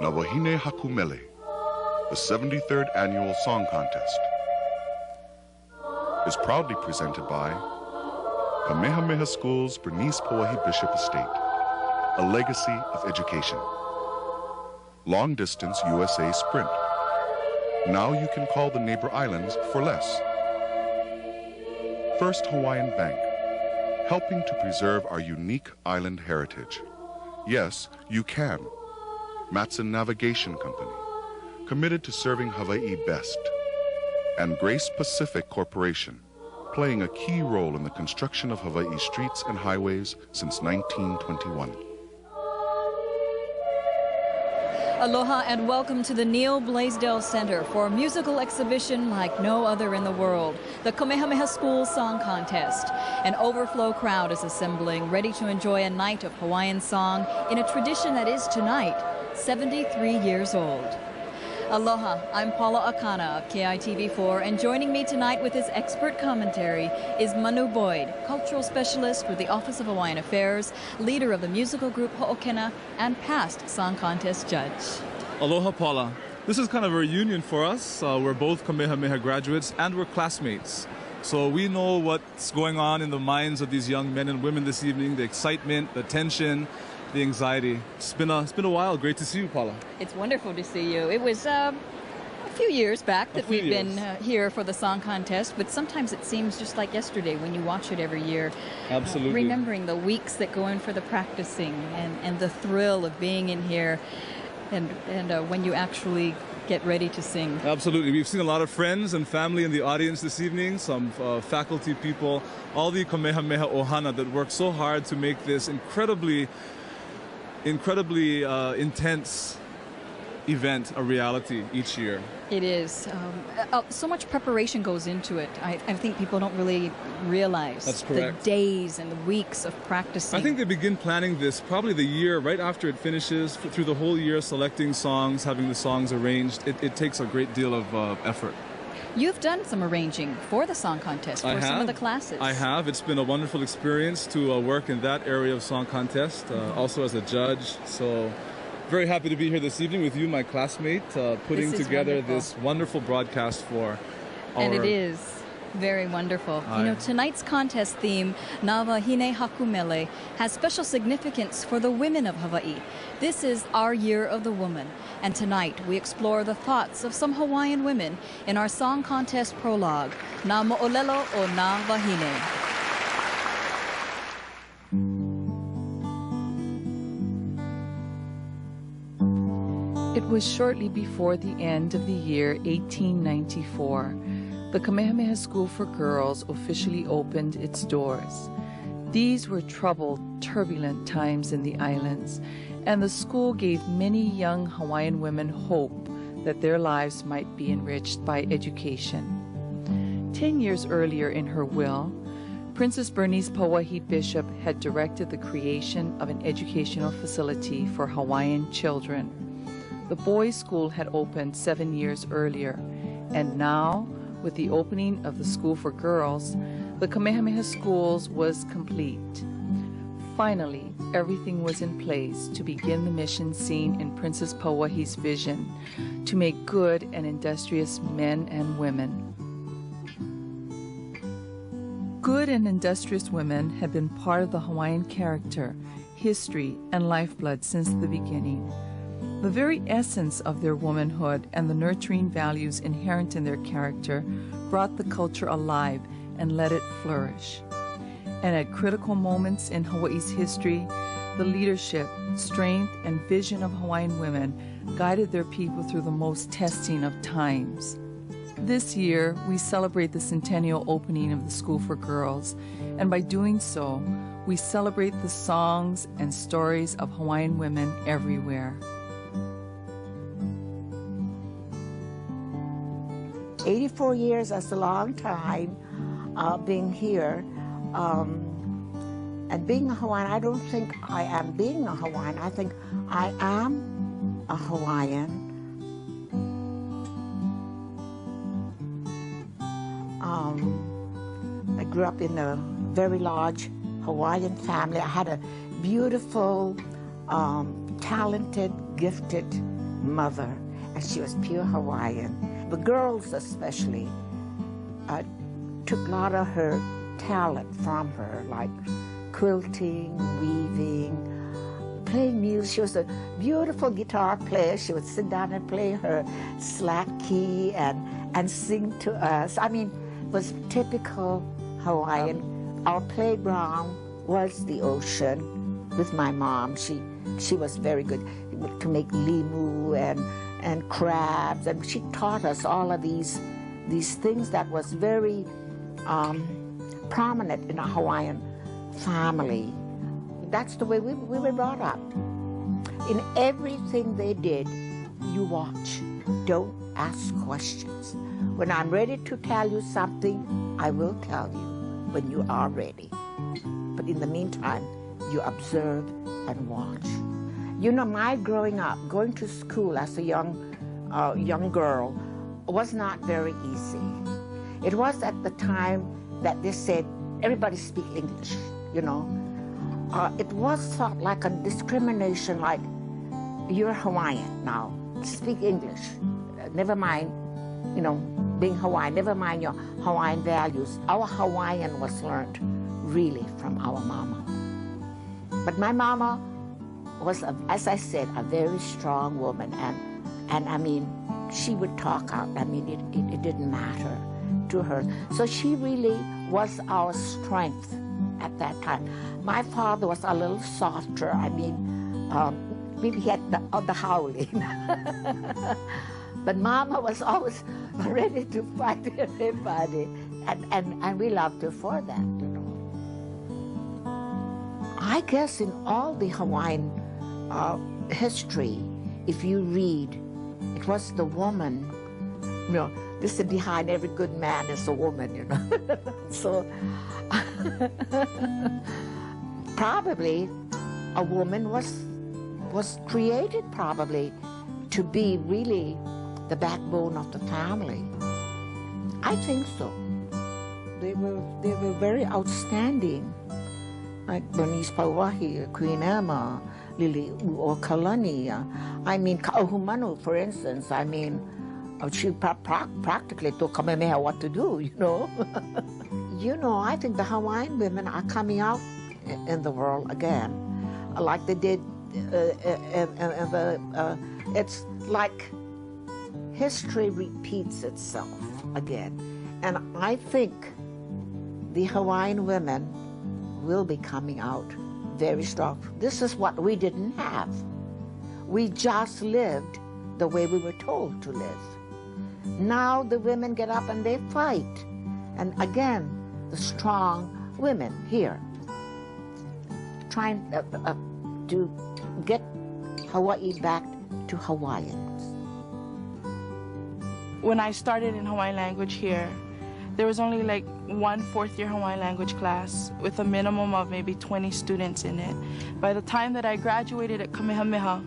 Nawahine Hakumele, the 73rd Annual Song Contest, is proudly presented by Kamehameha School's Bernice Pauahi Bishop Estate, a legacy of education. Long Distance USA Sprint. Now you can call the neighbor islands for less. First Hawaiian Bank, helping to preserve our unique island heritage. Yes, you can. Matson Navigation Company, committed to serving Hawaii best. And Grace Pacific Corporation, playing a key role in the construction of Hawaii streets and highways since 1921. Aloha and welcome to the Neil Blaisdell Center for a musical exhibition like no other in the world, the Kamehameha School Song Contest. An overflow crowd is assembling, ready to enjoy a night of Hawaiian song in a tradition that is tonight 73 years old. Aloha, I'm Paula Akana of KITV4, and joining me tonight with his expert commentary is Manu Boyd, cultural specialist with the Office of Hawaiian Affairs, leader of the musical group Ho'okena, and past song contest judge. Aloha, Paula. This is kind of a reunion for us. We're both Kamehameha graduates and we're classmates. So we know what's going on in the minds of these young men and women this evening, the excitement, the tension, the anxiety. It's been a while. Great to see you, Paula. It's wonderful to see you. It was a few years back that we've been here for the song contest, but sometimes it seems just like yesterday when you watch it every year. Absolutely. Remembering the weeks that go in for the practicing and the thrill of being in here and when you actually get ready to sing. Absolutely. We've seen a lot of friends and family in the audience this evening, some faculty people, all the Kamehameha Ohana that worked so hard to make this incredibly intense event a reality each year. It is. So much preparation goes into it. I think people don't really realize That's correct. The days and the weeks of practicing. I think they begin planning this probably the year right after it finishes, through the whole year, selecting songs, having the songs arranged. It takes a great deal of effort. You've done some arranging for the song contest, for some of the classes. I have. It's been a wonderful experience to work in that area of song contest, also as a judge. So very happy to be here this evening with you, my classmate, putting together this wonderful broadcast for our... And it is very wonderful. You know, tonight's contest theme, Nawahine Hakumele, has special significance for the women of Hawaii. This is our Year of the Woman, and tonight we explore the thoughts of some Hawaiian women in our song contest prologue, Na Olelo o Nawahine. It was shortly before the end of the year 1894. The Kamehameha School for Girls officially opened its doors. These were troubled, turbulent times in the islands, and the school gave many young Hawaiian women hope that their lives might be enriched by education. 10 years earlier in her will, Princess Bernice Pauahi Bishop had directed the creation of an educational facility for Hawaiian children. The boys' school had opened 7 years earlier, and now, with the opening of the School for Girls, the Kamehameha Schools was complete. Finally, everything was in place to begin the mission seen in Princess Pauahi's vision, to make good and industrious men and women. Good and industrious women had been part of the Hawaiian character, history, and lifeblood since the beginning. The very essence of their womanhood and the nurturing values inherent in their character brought the culture alive and let it flourish. And at critical moments in Hawaii's history, the leadership, strength, and vision of Hawaiian women guided their people through the most testing of times. This year, we celebrate the centennial opening of the School for Girls, and by doing so, we celebrate the songs and stories of Hawaiian women everywhere. 84 years, that's a long time being here. And being a Hawaiian, I don't think I am being a Hawaiian. I think I am a Hawaiian. I grew up in a very large Hawaiian family. I had a beautiful, talented, gifted mother, and she was pure Hawaiian. The girls especially took a lot of her talent from her, like quilting, weaving, playing music. She was a beautiful guitar player. She would sit down and play her slack key and sing to us. I mean, it was typical Hawaiian. Our playground was the ocean with my mom. She was very good to make limu and crabs, and she taught us all of these things that was very prominent in a Hawaiian family. That's the way we were brought up. In everything they did, you watch. Don't ask questions. When I'm ready to tell you something, I will tell you when you are ready. But in the meantime, you observe and watch. You know, my growing up, going to school as a young girl was not very easy. It was at the time that they said, everybody speak English, you know. It was thought like a discrimination, like, you're Hawaiian now, speak English. Never mind, you know, being Hawaiian, never mind your Hawaiian values. Our Hawaiian was learned really from our mama. But my mama was, as I said, a very strong woman, and I mean, she would talk out. I mean, it didn't matter to her. So she really was our strength at that time. My father was a little softer. I mean, maybe he had the howling. But Mama was always ready to fight everybody, and we loved her for that, you know. I guess in all the Hawaiian history, if you read, it was the woman, you know, this is behind every good man is a woman, you know. So probably a woman was created probably to be really the backbone of the family. I think so. They were very outstanding. Like Bernice Pauahi, Queen Emma, Lilinoi Young. I mean, Ka'ahumanu, for instance. I mean, she practically told Kamehameha what to do, you know. You know, I think the Hawaiian women are coming out in the world again, like they did. It's like history repeats itself again. And I think the Hawaiian women will be coming out very strong. This is what we didn't have. We just lived the way we were told to live. Now the women get up and they fight. And again, the strong women here trying to get Hawaii back to Hawaiians. When I started in Hawaiian language here, there was only like one fourth-year Hawaiian language class with a minimum of maybe 20 students in it. By the time that I graduated at Kamehameha,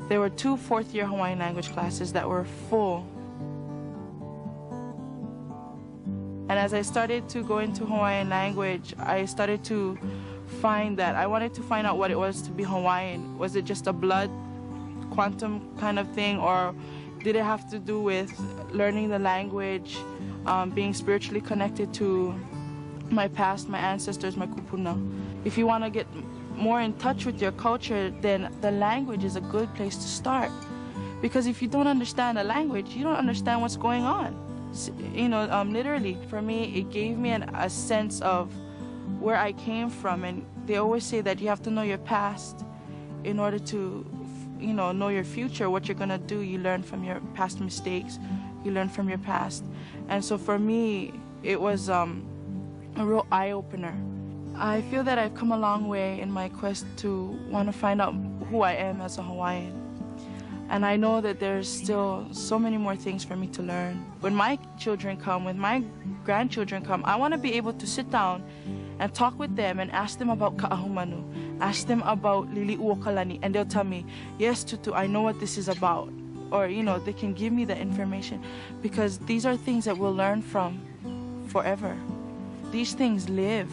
there were 2 fourth-year Hawaiian language classes that were full. And as I started to go into Hawaiian language, I started to find that I wanted to find out what it was to be Hawaiian. Was it just a blood quantum kind of thing, or did it have to do with learning the language, being spiritually connected to my past, my ancestors, my kupuna? If you want to get more in touch with your culture, then the language is a good place to start. Because if you don't understand the language, you don't understand what's going on. You know, literally, for me, it gave me a sense of where I came from. And they always say that you have to know your past in order to, you know your future, what you're gonna do. You learn from your past mistakes, you learn from your past. And so for me, it was a real eye-opener. I feel that I've come a long way in my quest to want to find out who I am as a Hawaiian. And I know that there's still so many more things for me to learn. When my children come, when my grandchildren come, I want to be able to sit down and talk with them and ask them about Ka'ahumanu, ask them about Lili'uokalani, and they'll tell me, yes, Tutu, I know what this is about. Or, you know, they can give me the information, because these are things that we'll learn from forever. These things live.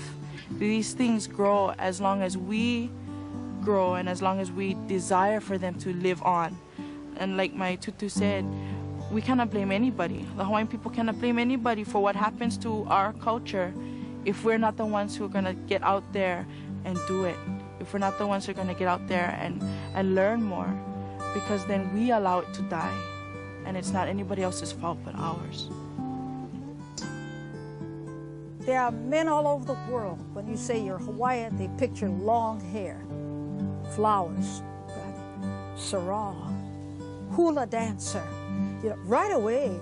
These things grow as long as we grow and as long as we desire for them to live on. And like my tutu said, we cannot blame anybody. The Hawaiian people cannot blame anybody for what happens to our culture if we're not the ones who are going to get out there and do it. If we're not the ones who are going to get out there and learn more, because then we allow it to die. And it's not anybody else's fault but ours. There are men all over the world. When you say you're Hawaiian, they picture long hair, flowers, sarong, hula dancer. You know, right away,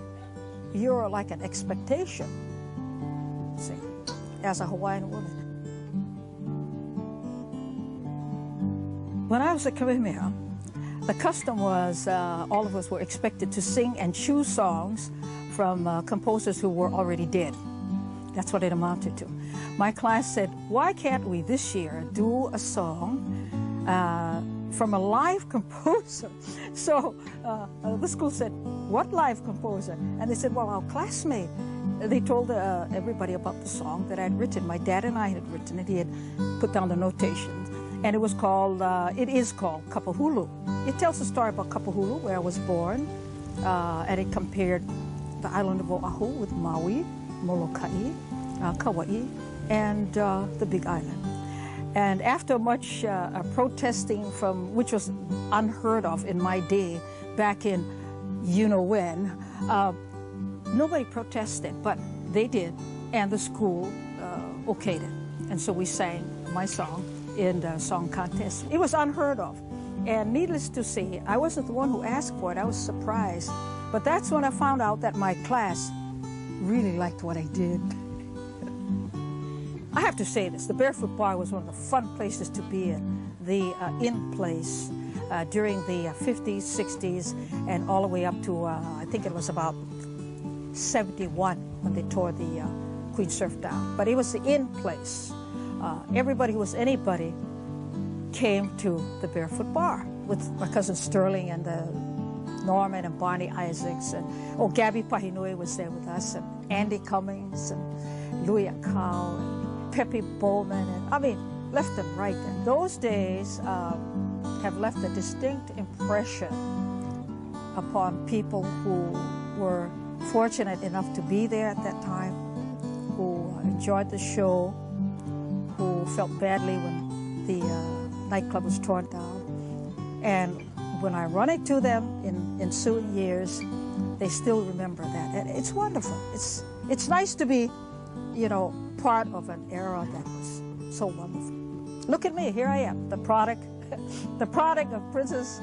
you're like an expectation, see, as a Hawaiian woman. When I was at Kamehameha, the custom was all of us were expected to sing and choose songs from composers who were already dead. That's what it amounted to. My class said, why can't we this year do a song from a live composer? So the school said, what live composer? And they said, well, our classmate. They told everybody about the song that I had written. My dad and I had written it. He had put down the notations. And it was called, it is called Kapahulu. It tells the story about Kapahulu, where I was born. And it compared the island of Oahu with Maui, Molokai, Kauai, and the Big Island. And after much protesting from, which was unheard of in my day, back in you-know-when, nobody protested, but they did, and the school okayed it. And so we sang my song in the song contest. It was unheard of. And needless to say, I wasn't the one who asked for it. I was surprised. But that's when I found out that my class really liked what I did. I have to say this, the Barefoot Bar was one of the fun places to be in. The in-place during the 50s, 60s, and all the way up to, I think it was about 71 when they tore the Queen Surf down. But it was the in-place. Everybody who was anybody came to the Barefoot Bar with my cousin Sterling and Norman and Barney Isaacs, and Gabby Pahinui was there with us, and Andy Cummings and Louis Akau and Pepe Bowman, and I mean, left and right. And those days have left a distinct impression upon people who were fortunate enough to be there at that time, who enjoyed the show, who felt badly when the nightclub was torn down. And when I run into them in ensuing years, they still remember that. And it's wonderful. It's nice to be, you know, part of an era that was so wonderful. Look at me, here I am, the product of Princess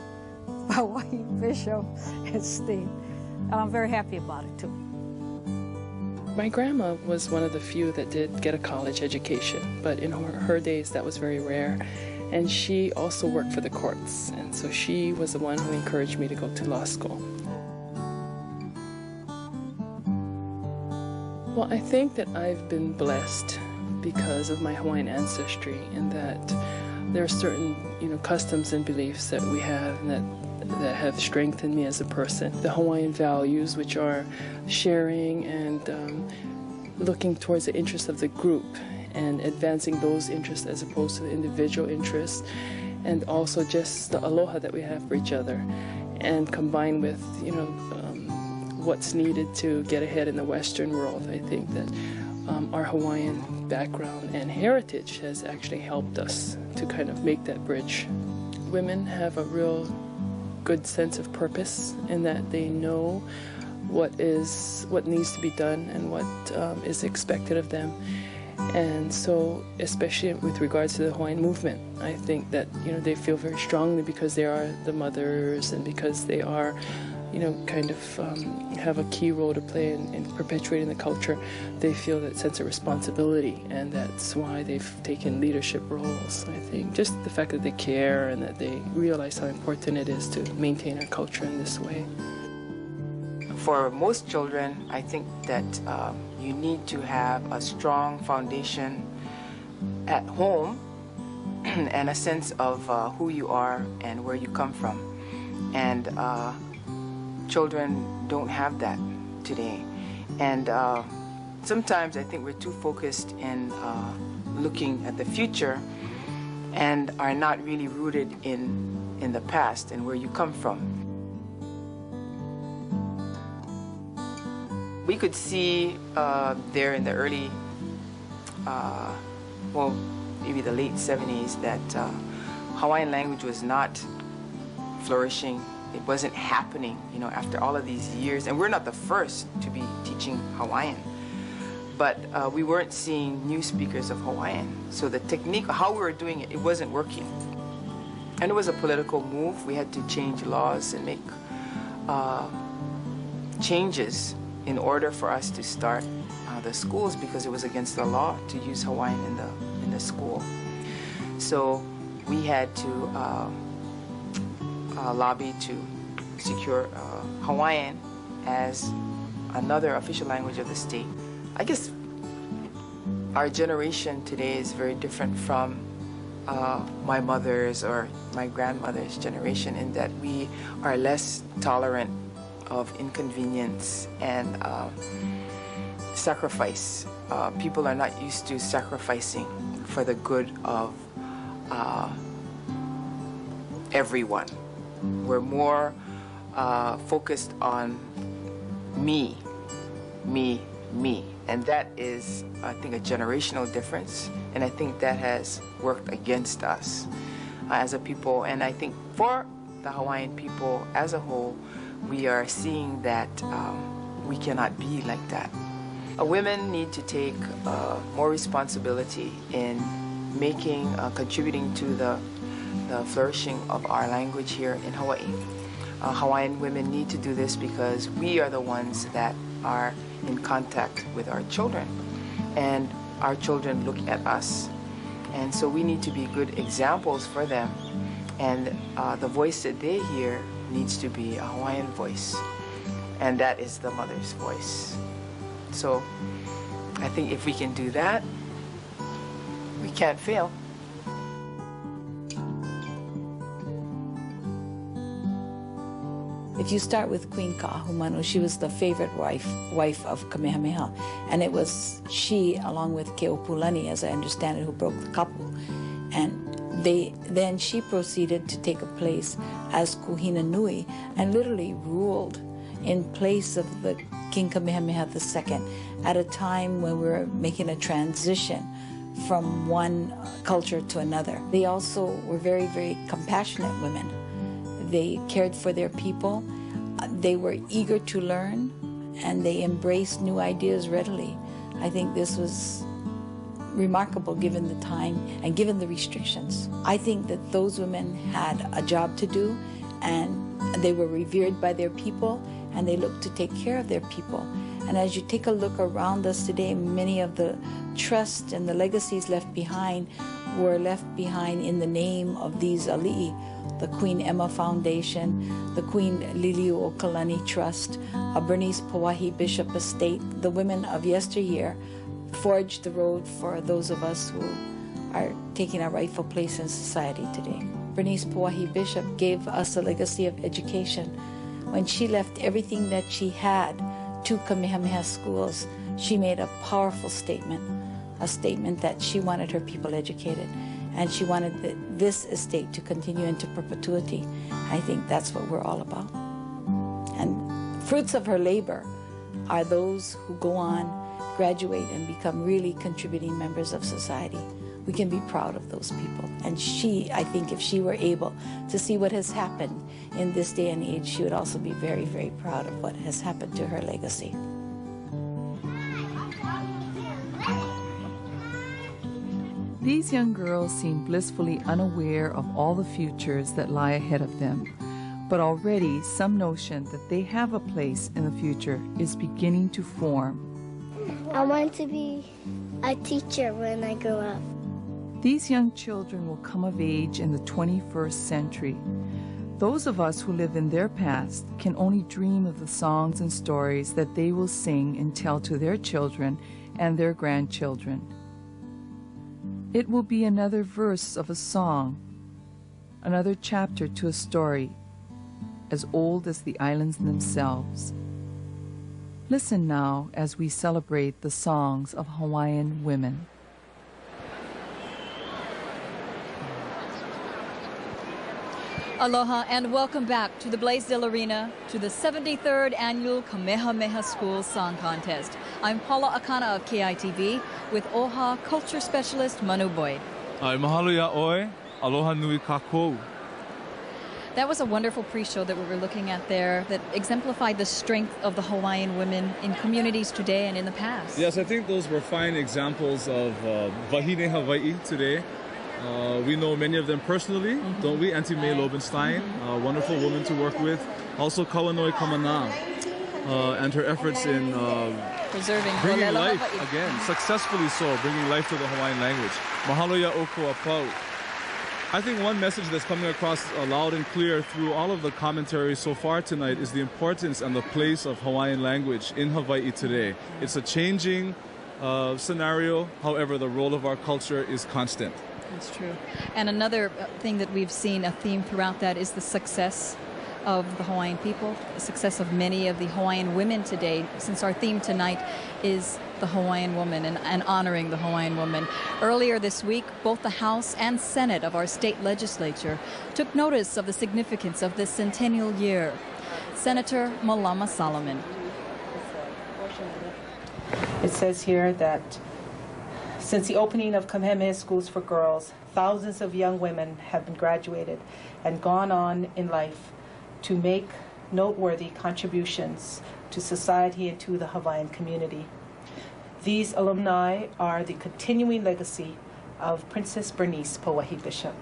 Hawaii Bishop and Steve. And I'm very happy about it too. My grandma was one of the few that did get a college education, but in her days that was very rare. And she also worked for the courts, and so she was the one who encouraged me to go to law school. Well, I think that I've been blessed because of my Hawaiian ancestry, in that there are certain, customs and beliefs that we have and that have strengthened me as a person. The Hawaiian values, which are sharing and looking towards the interests of the group and advancing those interests as opposed to the individual interests, and also just the aloha that we have for each other, and combined with, what's needed to get ahead in the Western world. I think that our Hawaiian background and heritage has actually helped us to kind of make that bridge. Women have a real good sense of purpose in that they know what needs to be done and what is expected of them. And so, especially with regards to the Hawaiian movement, I think that, they feel very strongly because they are the mothers and because they are, have a key role to play in perpetuating the culture. They feel that sense of responsibility, and that's why they've taken leadership roles. I think just the fact that they care and that they realize how important it is to maintain our culture in this way. For most children, I think that you need to have a strong foundation at home and a sense of who you are and where you come from. And children don't have that today. And sometimes I think we're too focused in looking at the future and are not really rooted in the past and where you come from. we could see there in the early, well, maybe the late 70s, that Hawaiian language was not flourishing. It wasn't happening, you know, after all of these years. And we're not the first to be teaching Hawaiian. But we weren't seeing new speakers of Hawaiian. So the technique, how we were doing it, it wasn't working. And it was a political move. We had to change laws and make changes in order for us to start the schools, because it was against the law to use Hawaiian in the school. So we had to lobby to secure Hawaiian as another official language of the state. I guess our generation today is very different from my mother's or my grandmother's generation, in that we are less tolerant of inconvenience and sacrifice. People are not used to sacrificing for the good of everyone. We're more focused on me. And that is, I think, a generational difference. And I think that has worked against us as a people. And I think for the Hawaiian people as a whole, we are seeing that we cannot be like that. Women need to take more responsibility in making, contributing to the flourishing of our language here in Hawaii. Hawaiian women need to do this because we are the ones that are in contact with our children, and our children look at us, and so we need to be good examples for them, and the voice that they hear needs to be a Hawaiian voice, and that is the mother's voice. So I think if we can do that, we can't fail. If you start with Queen Ka'ahumanu, she was the favorite wife of Kamehameha. And it was she, along with Keopulani, as I understand it, who broke the kapu. And then she proceeded to take a place as Kuhina Nui and literally ruled in place of the King Kamehameha II at a time when we were making a transition from one culture to another. They also were very, very compassionate women. They cared for their people. They were eager to learn, and they embraced new ideas readily. I think this was remarkable given the time and given the restrictions. I think that those women had a job to do, and they were revered by their people, and they looked to take care of their people. And as you take a look around us today, many of the trust and the legacies left behind were left behind in the name of these ali'i. The Queen Emma Foundation, the Queen Liliuokalani Trust, Bernice Pauahi Bishop Estate. The women of yesteryear forged the road for those of us who are taking our rightful place in society today. Bernice Pauahi Bishop gave us a legacy of education. When she left everything that she had to Kamehameha schools, she made a powerful statement, a statement that she wanted her people educated. And she wanted this estate to continue into perpetuity. I think that's what we're all about. And fruits of her labor are those who go on, graduate, and become really contributing members of society. We can be proud of those people. And she, I think if she were able to see what has happened in this day and age, she would also be very, very proud of what has happened to her legacy. These young girls seem blissfully unaware of all the futures that lie ahead of them, but already some notion that they have a place in the future is beginning to form. I want to be a teacher when I grow up. These young children will come of age in the 21st century. Those of us who live in their past can only dream of the songs and stories that they will sing and tell to their children and their grandchildren. It will be another verse of a song, another chapter to a story as old as the islands themselves. Listen now as we celebrate the songs of Hawaiian women. Aloha and welcome back to the Blaisdell Arena to the 73rd Annual Kamehameha School Song Contest. I'm Paula Akana of KITV with OHA Culture Specialist Manu Boyd. Mahalo ya oi, aloha nui kākou. That was a wonderful pre-show that we were looking at there that exemplified the strength of the Hawaiian women in communities today and in the past. Yes, I think those were fine examples of Wahine Hawaii today. We know many of them personally, don't we? Auntie May Lobenstein, a wonderful woman to work with. Also Kawanoi Kamana and her efforts in preserving bringing Olelo life, Hawaii. again, successfully so, bringing life to the Hawaiian language. Mahalo ya oko apau. I think one message that's coming across loud and clear through all of the commentary so far tonight is the importance and the place of Hawaiian language in Hawaii today. It's a changing scenario, however, the role of our culture is constant. That's true. And another thing that we've seen, a theme throughout that, is the success of the Hawaiian people, the success of many of the Hawaiian women today, since our theme tonight is the Hawaiian woman and honoring the Hawaiian woman. Earlier this week, both the House and Senate of our state legislature took notice of the significance of this centennial year. Senator Malama Solomon. It says here that since the opening of Kamehameha Schools for Girls, thousands of young women have been graduated and gone on in life to make noteworthy contributions to society and to the Hawaiian community. These alumni are the continuing legacy of Princess Bernice Pauahi Bishop.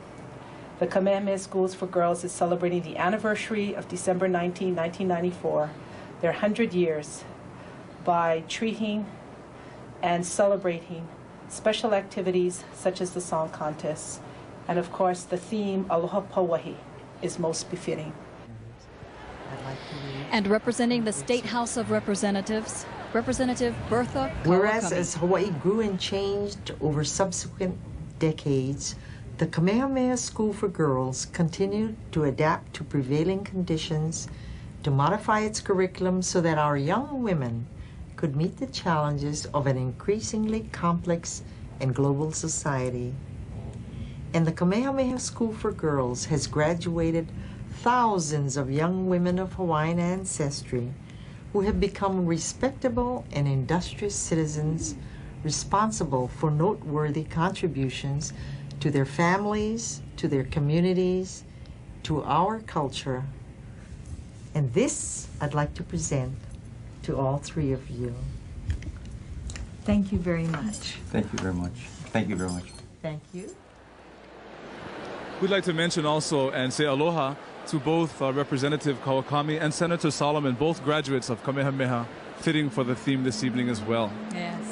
The Kamehameha Schools for Girls is celebrating the anniversary of December 19, 1994, their 100 years, by treating and celebrating special activities such as the song contests, and of course the theme Aloha Pauahi is most befitting. And representing the State House of Representatives, Representative Bertha Kawakami. Whereas as Hawaii grew and changed over subsequent decades, the Kamehameha School for Girls continued to adapt to prevailing conditions, to modify its curriculum so that our young women could meet the challenges of an increasingly complex and global society. And the Kamehameha School for Girls has graduated thousands of young women of Hawaiian ancestry who have become respectable and industrious citizens responsible for noteworthy contributions to their families, to their communities, to our culture. And this I'd like to present to all three of you. Thank you very much. Thank you very much. Thank you very much. Thank you. We'd like to mention also and say aloha to both Representative Kawakami and Senator Solomon, both graduates of Kamehameha, fitting for the theme this evening as well. Yes.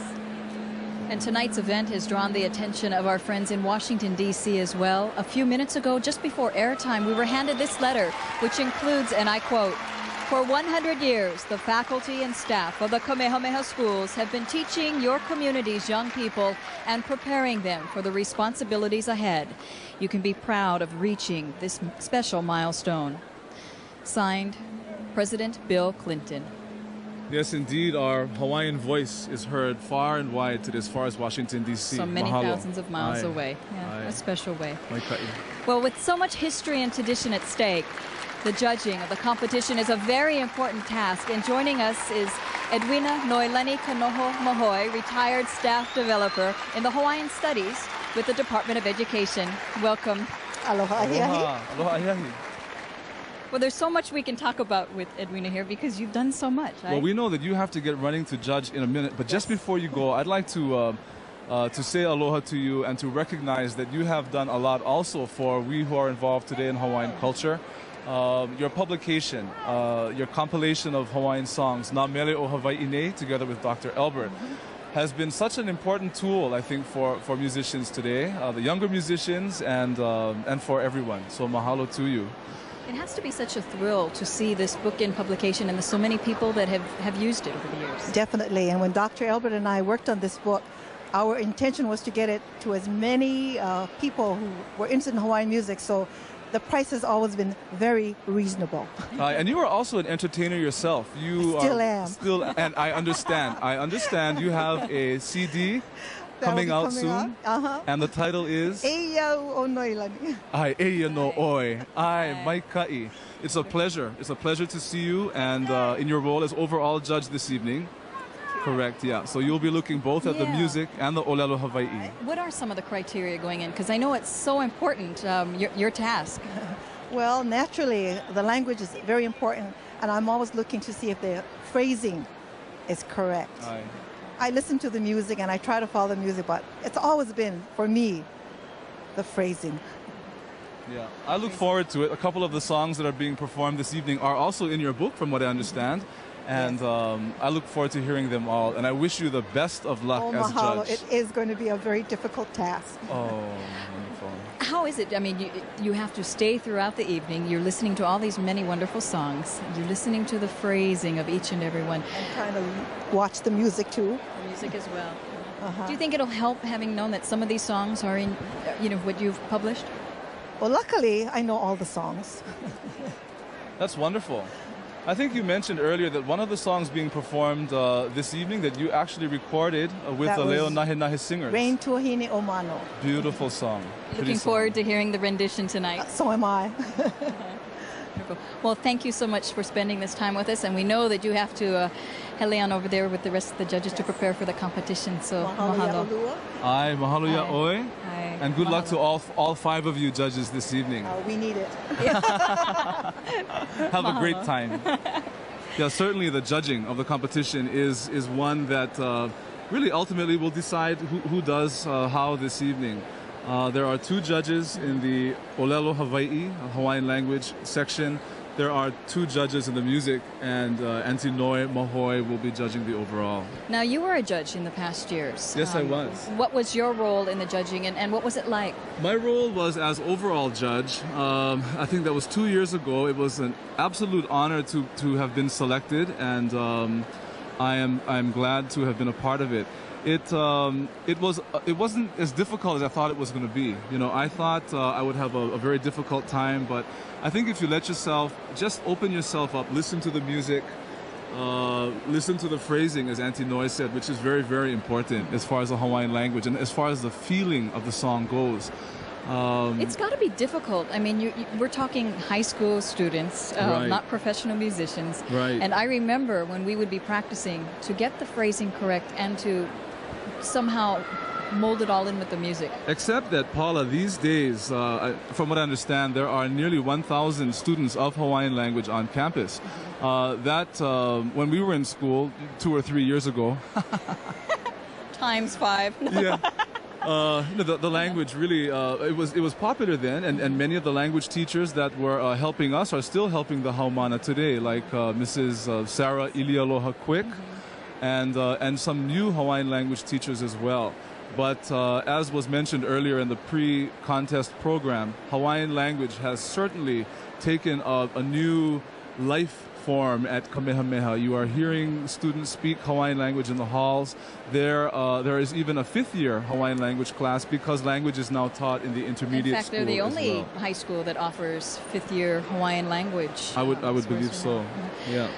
And tonight's event has drawn the attention of our friends in Washington, D.C. as well. A few minutes ago, just before airtime, we were handed this letter, which includes, and I quote, "For 100 years, the faculty and staff of the Kamehameha schools have been teaching your community's young people and preparing them for the responsibilities ahead. You can be proud of reaching this special milestone." Signed, President Bill Clinton. Yes, indeed, our Hawaiian voice is heard far and wide to as far as Washington, D.C. So many Mahalo. thousands of miles away. Yeah, a special way. Maikai. Well, with so much history and tradition at stake, the judging of the competition is a very important task. And joining us is Edwina Noeleni Kanoho Mahoi, retired staff developer in the Hawaiian Studies with the Department of Education. Welcome. Aloha. Aloha. Aloha Iahi. Well, there's so much we can talk about with Edwina here because you've done so much. Well, we know that you have to get running to judge in a minute, but just before you go, I'd like to say aloha to you and to recognize that you have done a lot also for we who are involved today in Hawaiian culture. Your publication, your compilation of Hawaiian songs, Na Mele o Hawaii Nei, together with Dr. Albert, has been such an important tool, I think, for musicians today, the younger musicians and for everyone. So mahalo to you. It has to be such a thrill to see this book in publication and there's so many people that have used it over the years. Definitely. And when Dr. Albert and I worked on this book, our intention was to get it to as many people who were interested in Hawaiian music. So the price has always been very reasonable. And you are also an entertainer yourself. You still am. And I understand. You have a CD coming out soon. And the title is? Eia o Noilani. Ai, Eia no Oi. Ai, Maikai. It's a pleasure. It's a pleasure to see you and in your role as overall judge this evening. Correct, yeah. So you'll be looking both at the music and the Olelo Hawaii. What are some of the criteria going in? Because I know it's so important, your task. Well, naturally, the language is very important, and I'm always looking to see if the phrasing is correct. Aye. I listen to the music and I try to follow the music, but it's always been, for me, the phrasing. Yeah, I look forward to it. A couple of the songs that are being performed this evening are also in your book, from what I understand. And I look forward to hearing them all. And I wish you the best of luck as mahalo. judge. It is going to be a very difficult task. Oh, wonderful. How is it? I mean, you have to stay throughout the evening. You're listening to all these many wonderful songs. You're listening to the phrasing of each and every one. And trying to watch the music, too. The music as well. Do you think it'll help having known that some of these songs are in, what you've published? Well, luckily, I know all the songs. That's wonderful. I think you mentioned earlier that one of the songs being performed this evening that you actually recorded with the Leo Nahe Nahe singers. Rain Tuahine Omano. Beautiful song. Looking forward to hearing the rendition tonight. So am I. Well, thank you so much for spending this time with us. And we know that you have to head on over there with the rest of the judges to prepare for the competition. So, mahalo. Aye, mahalo ya oi. Aye. And good luck to all 5 of you judges this evening. We need it. Have a great time. Yeah, certainly the judging of the competition is one that really ultimately will decide who does how this evening. There are 2 judges in the Olelo Hawaii, Hawaiian language section. There are 2 judges in the music, and Auntie Noi Mahoi will be judging the overall. Now, you were a judge in the past years. Yes, I was. What was your role in the judging, and what was it like? My role was as overall judge. I think that was 2 years ago. It was an absolute honor to have been selected, and I am glad to have been a part of it. It wasn't as difficult as I thought it was going to be. I thought I would have a very difficult time, but I think if you let yourself just open yourself up, listen to the music, listen to the phrasing, as Auntie Noi said, which is very, very important as far as the Hawaiian language and as far as the feeling of the song goes. It's got to be difficult. I mean, we're talking high school students, Right. not professional musicians. Right. And I remember when we would be practicing to get the phrasing correct and to somehow mold it all in with the music. Except that, Paula, these days, from what I understand, there are nearly 1,000 students of Hawaiian language on campus. When we were in school 2 or 3 years ago... Times 5. Yeah. The language really, it was popular then, and many of the language teachers that were helping us are still helping the Haumana today, like Mrs. Sarah Ilialoha Quick, and some new Hawaiian language teachers as well. But as was mentioned earlier in the pre-contest program, Hawaiian language has certainly taken a new life form at Kamehameha. You are hearing students speak Hawaiian language in the halls. There is even a 5th-year Hawaiian language class because language is now taught in the intermediate school. In fact, they're the only well. high school that offers 5th-year Hawaiian language. I would believe so. Yeah.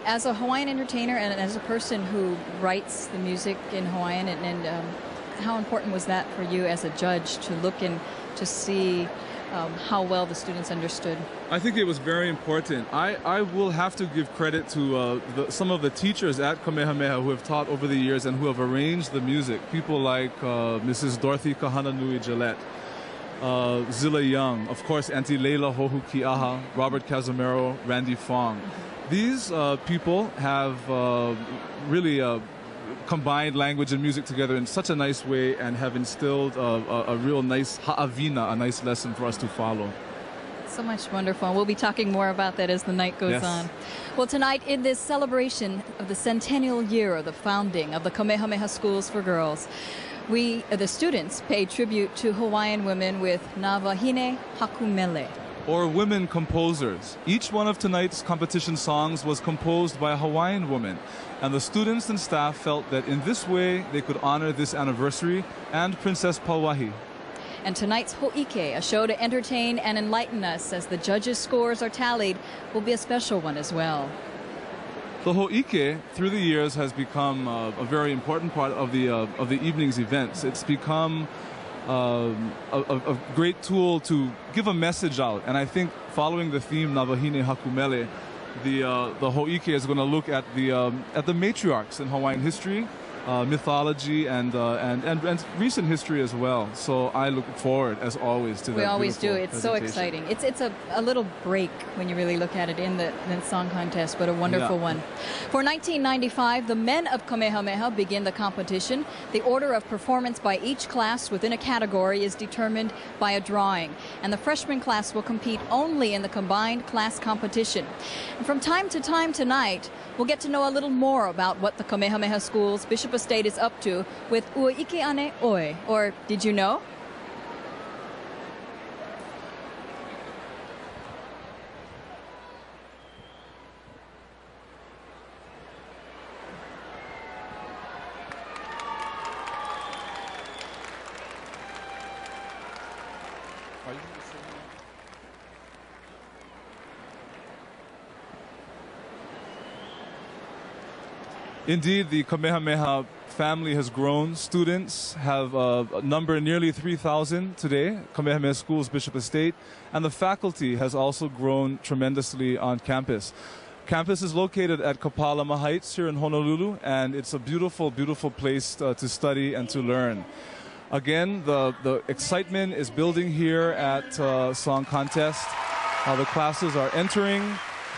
As a Hawaiian entertainer and as a person who writes the music in Hawaiian, and how important was that for you as a judge to look and to see how well the students understood? I think it was very important. I will have to give credit to some of the teachers at Kamehameha who have taught over the years and who have arranged the music. People like Mrs. Dorothy Kahananui Gillette, Lilinoi Young, of course Auntie Leila Hohu Kiaha, Robert Casimiro, Randy Fong. These people have really combined language and music together in such a nice way and have instilled a real nice ha'avina, a nice lesson for us to follow. So much wonderful. We'll be talking more about that as the night goes on. Well, tonight in this celebration of the centennial year of the founding of the Kamehameha Schools for Girls, the students pay tribute to Hawaiian women with Na Wahine Hakumele, or women composers. Each one of tonight's competition songs was composed by a Hawaiian woman, and the students and staff felt that in this way they could honor this anniversary and Princess Pauahi. And tonight's Ho'ike, a show to entertain and enlighten us as the judges' scores are tallied, will be a special one as well. The ho'ike, through the years, has become a very important part of the evening's events. It's become a great tool to give a message out. And I think following the theme Navahine Hakumele, the ho'ike is going to look at the matriarchs in Hawaiian history, mythology, and recent history as well. So I look forward, as always, to that. We always do. It's so presentation. exciting. It's a little break when you really look at it in the song contest, but a wonderful one. For 1995, the men of Kamehameha begin the competition. The order of performance by each class within a category is determined by a drawing, and the freshman class will compete only in the combined class competition. And from time to time tonight, we'll get to know a little more about what the Kamehameha Schools Bishop Estate is up to with Ua Ike Ane Oi, or Did You Know? Indeed, the Kamehameha family has grown. Students have a number nearly 3,000 today, Kamehameha Schools Bishop Estate, and the faculty has also grown tremendously on campus. Campus is located at Kapalama Heights here in Honolulu, and it's a beautiful, beautiful place to study and to learn. Again, the excitement is building here at Song Contest. The classes are entering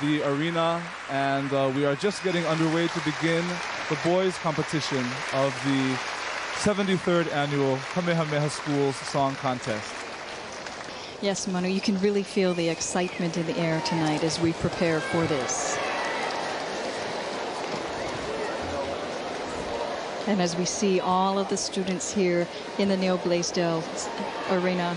the arena, and we are just getting underway to begin the boys' competition of the 73rd annual Kamehameha Schools Song Contest. Yes, Manu, you can really feel the excitement in the air tonight as we prepare for this. And as we see all of the students here in the Neil Blaisdell Arena,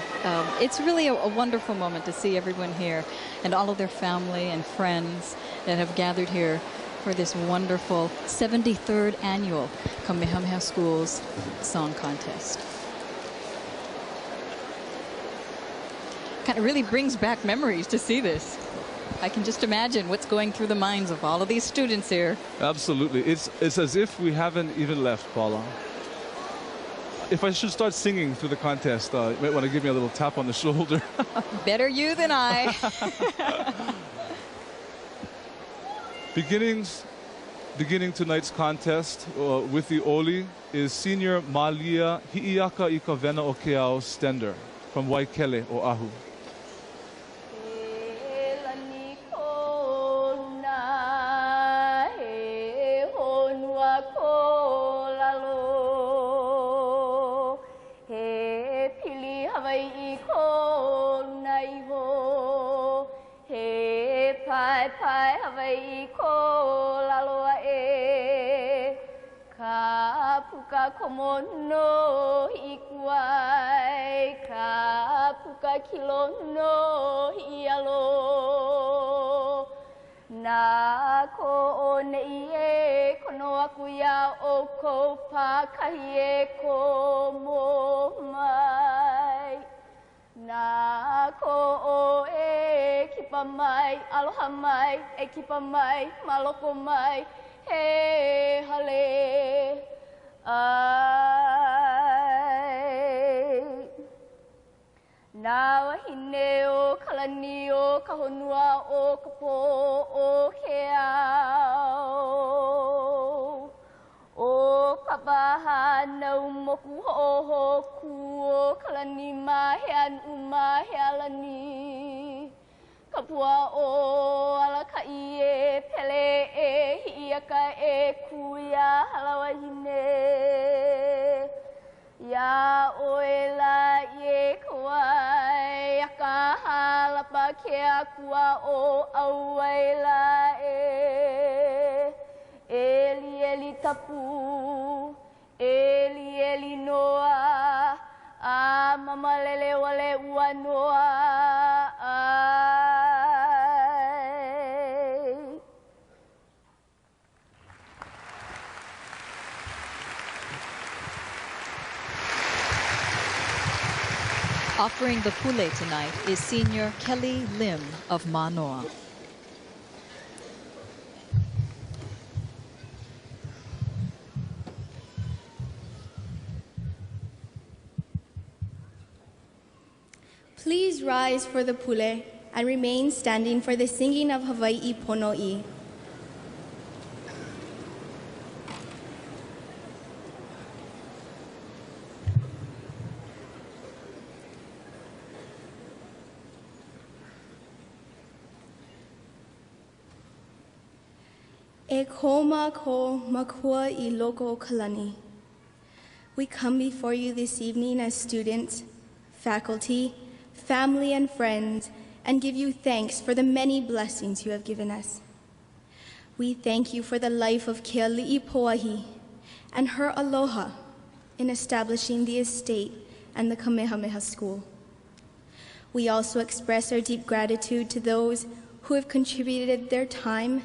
it's really a wonderful moment to see everyone here and all of their family and friends that have gathered here for this wonderful 73rd annual Kamehameha Schools Song Contest. Kind of really brings back memories to see this. I can just imagine what's going through the minds of all of these students here. Absolutely. It's as if we haven't even left, Paula. If I should start singing through the contest, you might want to give me a little tap on the shoulder. Better you than I. Beginning tonight's contest with the Oli is Senior Malia Hi'iaka Ika Vena o Keao Stender from Waikele, Oahu. Komono ikuai ka puka kilono ialo na ko nei kono aku ya o ko pakahi e ko mo mai na ko e kipa mai aloha mai e kipa mai maloko mai he hale na wahine o kalani o kahonua o kapo o keao o papaha na umoku hohoku o kalani mahean umahealani kapua o alakai e pele e hiaka e kuya halawahine ya oela ye kuai yaka halapa ke akua o auela eli eli tapu eli noa a mama lele wale ua noa Offering the pule tonight is Senior Kelly Lim of Manoa. please rise for the Pule and remain standing for the singing of Hawaii Pono'i. E koma ko makua I loko kalani. We come before you this evening as students, faculty, family, and friends, and give you thanks for the many blessings you have given us. We thank you for the life of Keali'i Poahi and her aloha in establishing the estate and the Kamehameha School. We also express our deep gratitude to those who have contributed their time,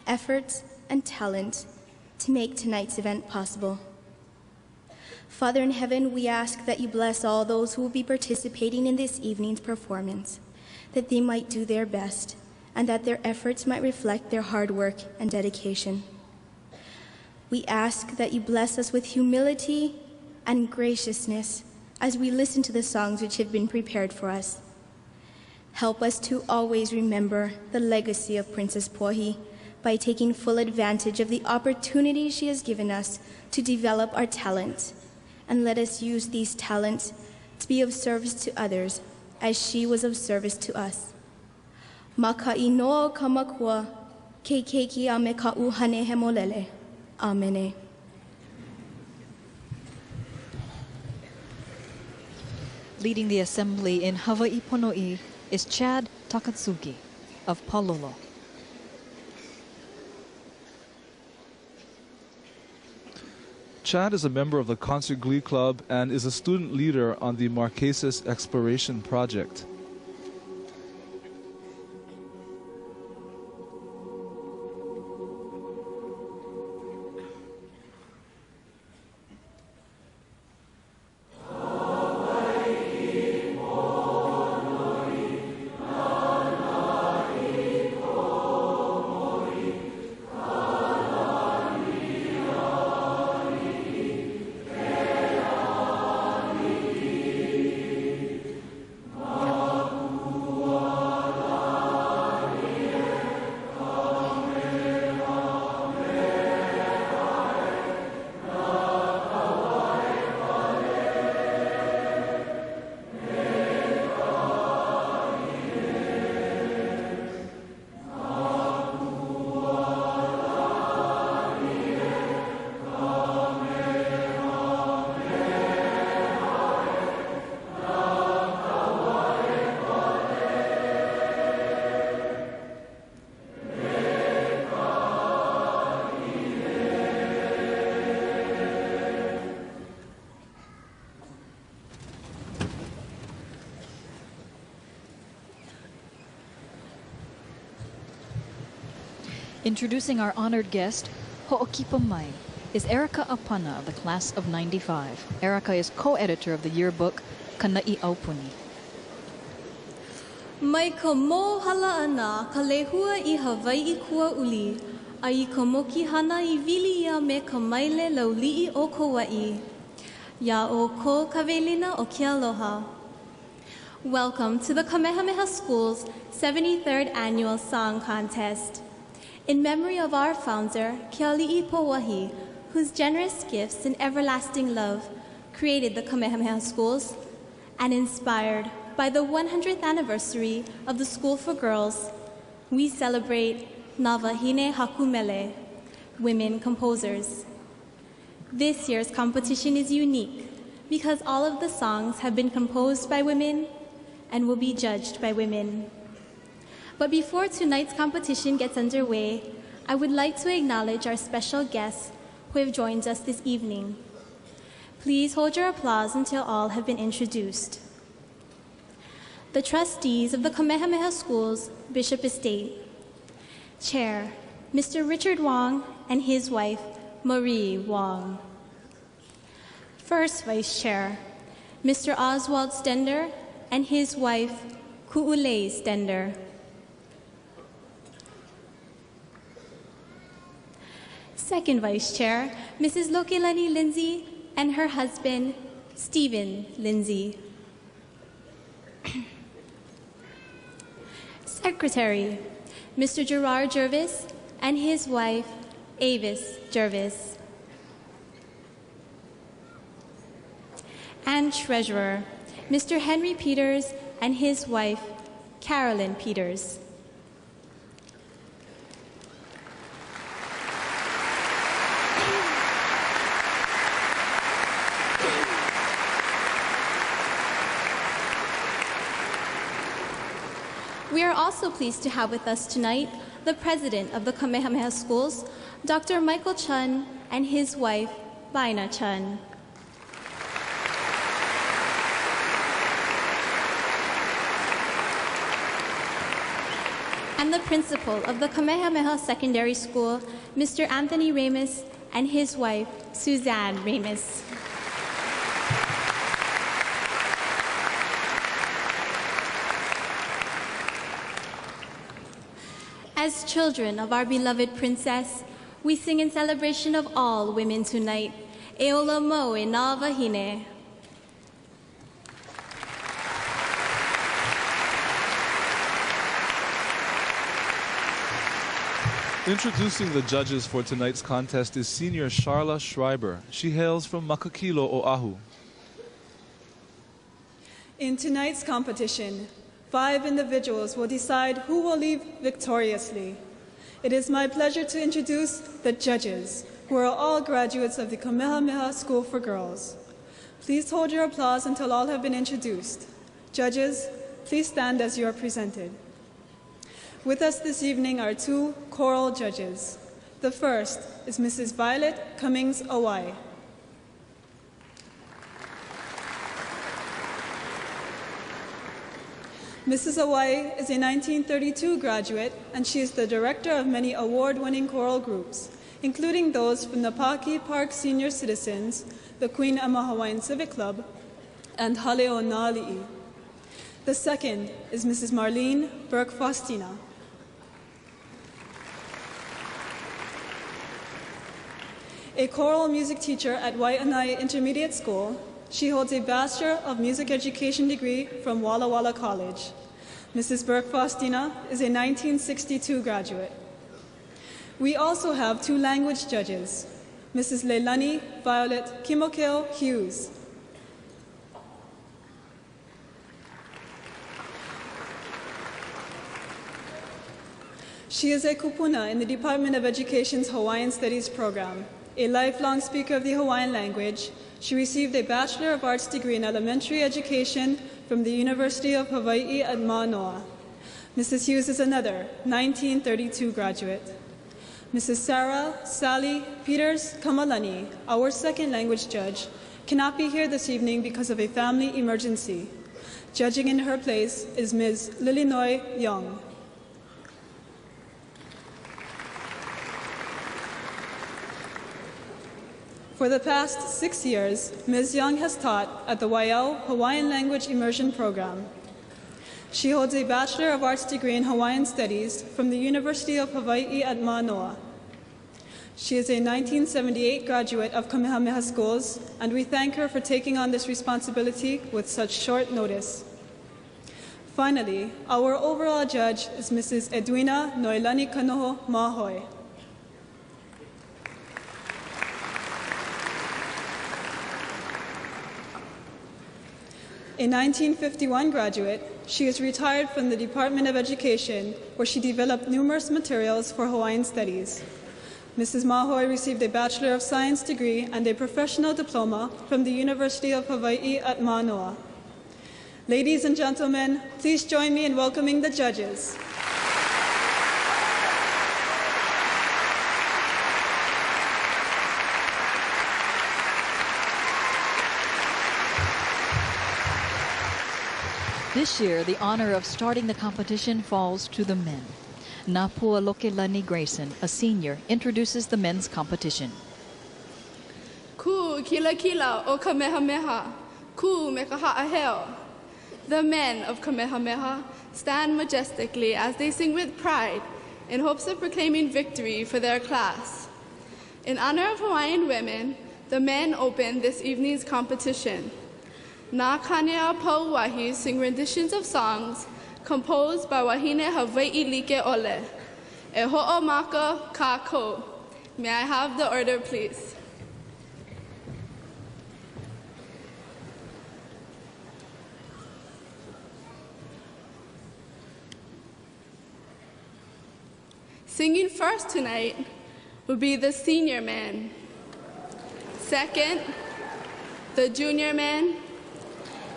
efforts, and talent to make tonight's event possible. Father in heaven, we ask that you bless all those who will be participating in this evening's performance, that they might do their best, and that their efforts might reflect their hard work and dedication. We ask that you bless us with humility and graciousness as we listen to the songs which have been prepared for us. Help us to always remember the legacy of Princess Poahi by taking full advantage of the opportunity she has given us to develop our talents, and let us use these talents to be of service to others as she was of service to us. Makainoa kamakua, keikeiki ame ka'u hane hemolele. Amen. Leading the assembly in Hawaii Pono'i is Chad Takatsuki of Olelo. Chad is a member of the Concert Glee Club and is a student leader on the Marquesas Exploration Project. Introducing our honored guest, Ho'okipa Mai, is Erica Apana of the class of 95. Erica is co-editor of the yearbook Kana'i Aupuni. Mai ka mohala ana ka lehua I Hawaii kua uli, ai ka moki hana I vili ia me ka maile lauli'i o Kauai. Ya o ko kawelina o kia aloha. Welcome to the Kamehameha School's 73rd Annual Song Contest. In memory of our founder, Keali'i Poahi, whose generous gifts and everlasting love created the Kamehameha Schools, and inspired by the 100th anniversary of the School for Girls, we celebrate Nawahine Hakumele, women composers. This year's competition is unique because all of the songs have been composed by women and will be judged by women. But before tonight's competition gets underway, I would like to acknowledge our special guests who have joined us this evening. Please hold your applause until all have been introduced. The trustees of the Kamehameha Schools Bishop Estate. Chair, Mr. Richard Wong and his wife, Marie Wong. First Vice Chair, Mr. Oswald Stender and his wife, Ku'ulei Stender. Second Vice Chair, Mrs. Lokelani Lindsay and her husband, Stephen Lindsay. Secretary, Mr. Gerard Jervis and his wife, Avis Jervis. And Treasurer, Mr. Henry Peters and his wife, Carolyn Peters. We are also pleased to have with us tonight the president of the Kamehameha Schools, Dr. Michael Chun, and his wife, Baina Chun. And the principal of the Kamehameha Secondary School, Mr. Anthony Ramus, and his wife, Suzanne Ramus. As children of our beloved princess, we sing in celebration of all women tonight. Eola mo e na wahine. Introducing the judges for tonight's contest is senior Charla Schreiber. She hails from Makakilo, Oahu. In tonight's competition, 5 individuals will decide who will leave victoriously. It is my pleasure to introduce the judges, who are all graduates of the Kamehameha School for Girls. Please hold your applause until all have been introduced. Judges, please stand as you are presented. With us this evening are 2 choral judges. The first is Mrs. Violet Cummings Awai. Mrs. Awai is a 1932 graduate, and she is the director of many award-winning choral groups, including those from the Paki Park Senior Citizens, the Queen Emma Hawaiian Civic Club, and Haleo Nali'i. The second is Mrs. Marlene Burke-Faustina. A choral music teacher at Waianae Intermediate School, she holds a Bachelor of Music Education degree from Walla Walla College. Mrs. Burke-Faustina is a 1962 graduate. We also have 2 language judges, Mrs. Leilani Violet Kimokeo Hughes. She is a kupuna in the Department of Education's Hawaiian Studies program. A lifelong speaker of the Hawaiian language, she received a Bachelor of Arts degree in elementary education from the University of Hawaii at Manoa. Mrs. Hughes is another 1932 graduate. Mrs. Sarah Sally Peters Kamalani, our second language judge, cannot be here this evening because of a family emergency. Judging in her place is Ms. Lilinoi Young. For the past 6 years, Ms. Young has taught at the Waiau Hawaiian Language Immersion Program. She holds a Bachelor of Arts degree in Hawaiian Studies from the University of Hawaii at Manoa. She is a 1978 graduate of Kamehameha Schools, and we thank her for taking on this responsibility with such short notice. Finally, our overall judge is Mrs. Edwina Noelani Kanoho Mahoi. A 1951 graduate, she is retired from the Department of Education, where she developed numerous materials for Hawaiian studies. Mrs. Mahoi received a Bachelor of Science degree and a professional diploma from the University of Hawaii at Manoa. Ladies and gentlemen, please join me in welcoming the judges. This year, the honor of starting the competition falls to the men. Napua Lokelani Grayson, a senior, introduces the men's competition. Ku kila kila o Kamehameha, ku me kaha'aheo. The men of Kamehameha stand majestically as they sing with pride in hopes of proclaiming victory for their class. In honor of Hawaiian women, the men open this evening's competition. Na Kanea Pauahi sing renditions of songs composed by Wahine Hawaii Like Ole. E ho'omaka kako. May I have the order, please? Singing first tonight will be the senior man. Second, the junior man.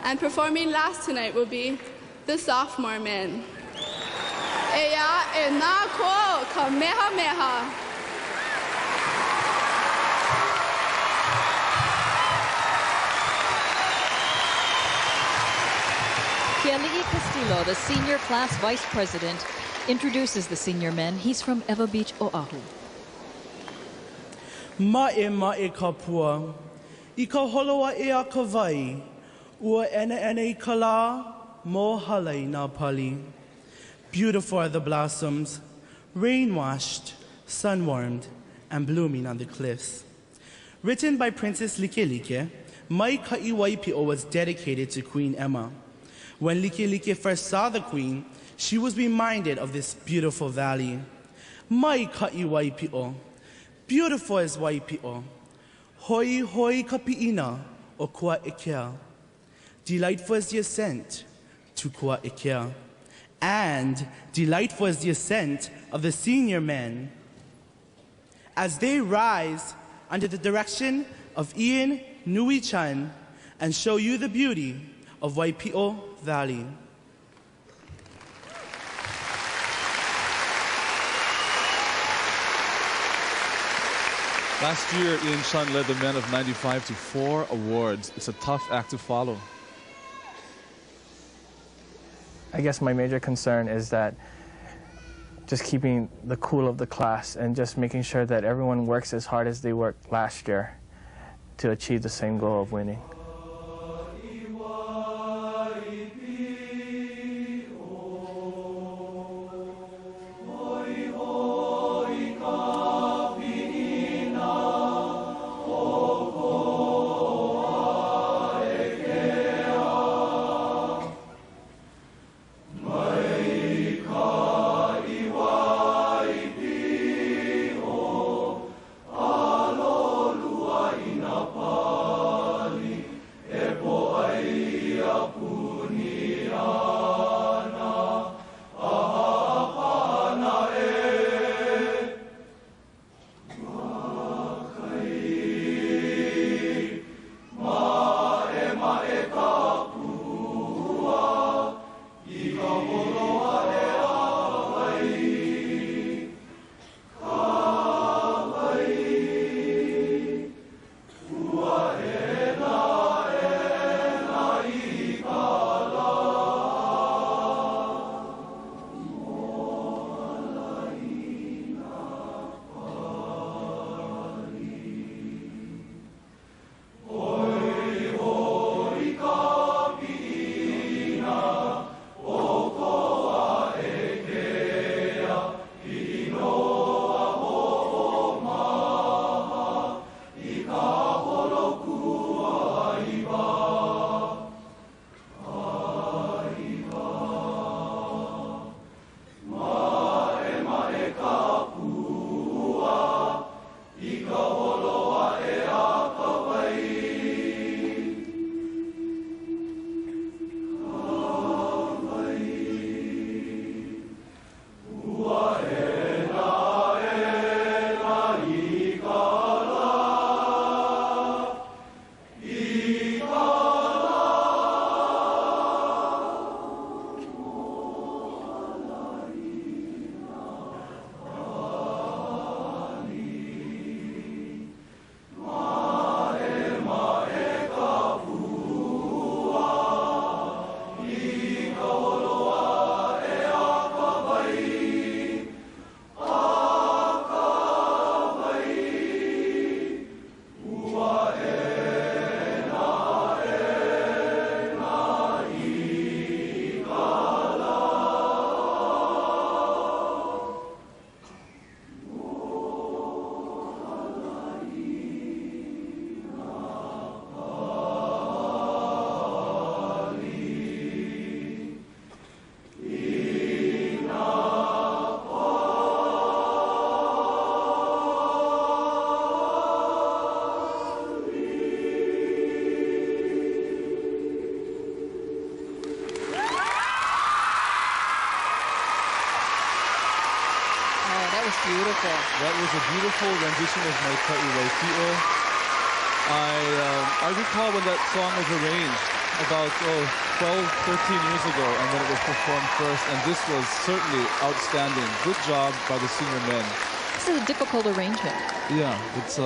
And performing last tonight will be the sophomore man. Eya e nā ko Kamehameha. Kiali'i Castillo, the senior class vice president, introduces the senior men. He's from Eva Beach, Oahu. Ma'e kapua, I ka holoa e a ka vai, ua ene I ka la, mo halai nā pali. Beautiful are the blossoms, rain-washed, sun-warmed, and blooming on the cliffs. Written by Princess Likelike, Mai Ka'i Waipi'o was dedicated to Queen Emma. When Likelike first saw the queen, she was reminded of this beautiful valley. Mai Ka'i Waipi'o, beautiful is Waipi'o. Hoi hoi ka pi'ina o Kua Ikea. Delightful is the ascent to Kua Ikea. And delightful is the ascent of the senior men as they rise under the direction of Ian Nui-chan and show you the beauty of Waipi'o Valley. Last year, Ian Chun led the men of 95 to 4 awards. It's a tough act to follow. I guess my major concern is that just keeping the cool of the class and just making sure that everyone works as hard as they worked last year to achieve the same goal of winning. was beautiful. That was a beautiful rendition of My Ka'i Waipio. I recall when that song was arranged about 12, 13 years ago, and when it was performed first, and this was certainly outstanding. Good job by the senior men. This is a difficult arrangement. Yeah, it's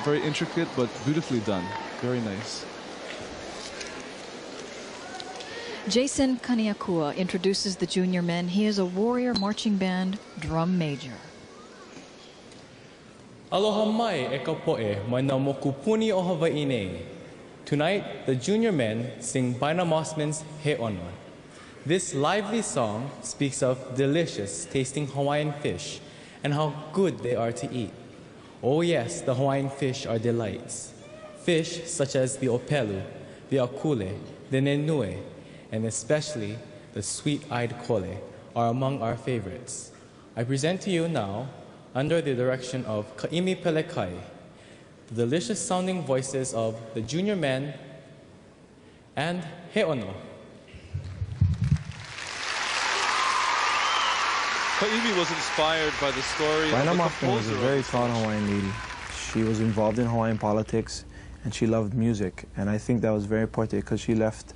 very intricate, but beautifully done. Very nice. Jason Kaniakua introduces the junior men. He is a Warrior Marching Band drum major. Aloha mai e ka po'e mai nā moku puni o Hawaii nei. Tonight, the junior men sing Baina Mossman's He Ono. This lively song speaks of delicious tasting Hawaiian fish and how good they are to eat. Oh yes, the Hawaiian fish are delights. Fish such as the opelu, the akule, the nenue, and especially the sweet-eyed kole are among our favorites. I present to you now, under the direction of Kaimi Pelekai, the delicious-sounding voices of the junior men and He Ono. Kaimi was inspired by the story Baina of the Mothman was a composer very of the tall song. Hawaiian lady. She was involved in Hawaiian politics, and she loved music. And I think that was very important because she left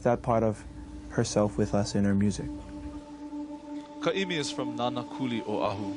that part of herself with us in her music. Kaimi is from Nanakuli, Oahu.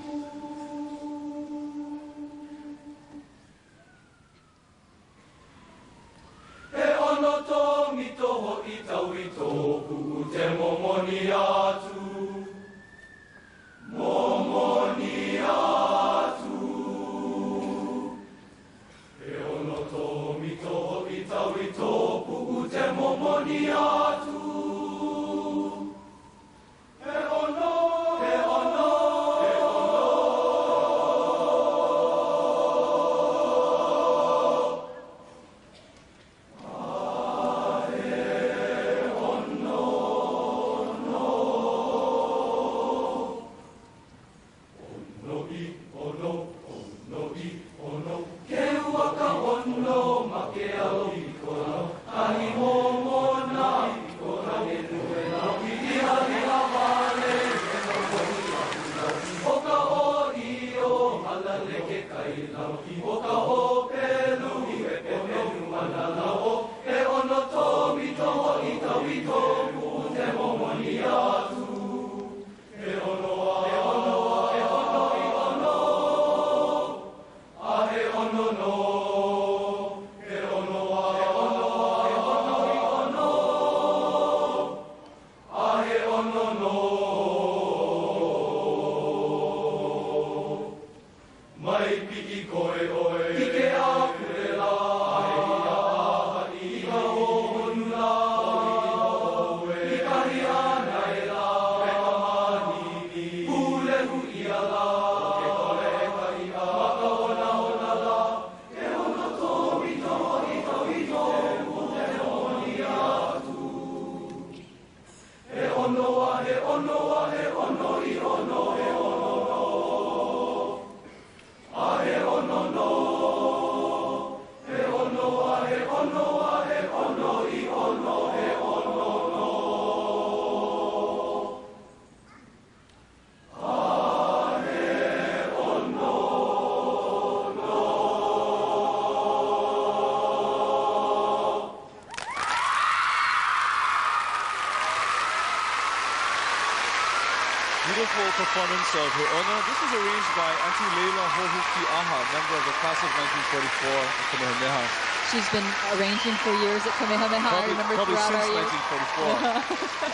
Beautiful performance of He Ono. This was arranged by Auntie Leila Hohuki Aha, member of the class of 1944 at Kamehameha. She's been arranging for years at Kamehameha. I remember Probably throughout since our years.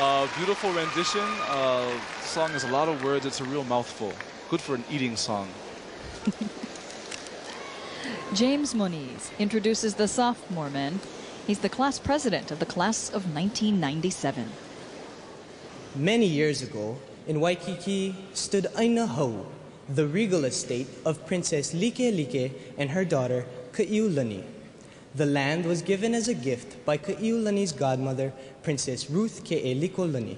1944. Beautiful rendition. The song has a lot of words. It's a real mouthful. Good for an eating song. James Moniz introduces the sophomore men. He's the class president of the class of 1997. Many years ago, in Waikiki stood Aina Hau, the regal estate of Princess Like Like and her daughter Ka'iulani. The land was given as a gift by Ka'iulani's godmother, Princess Ruth Ke'elikolani.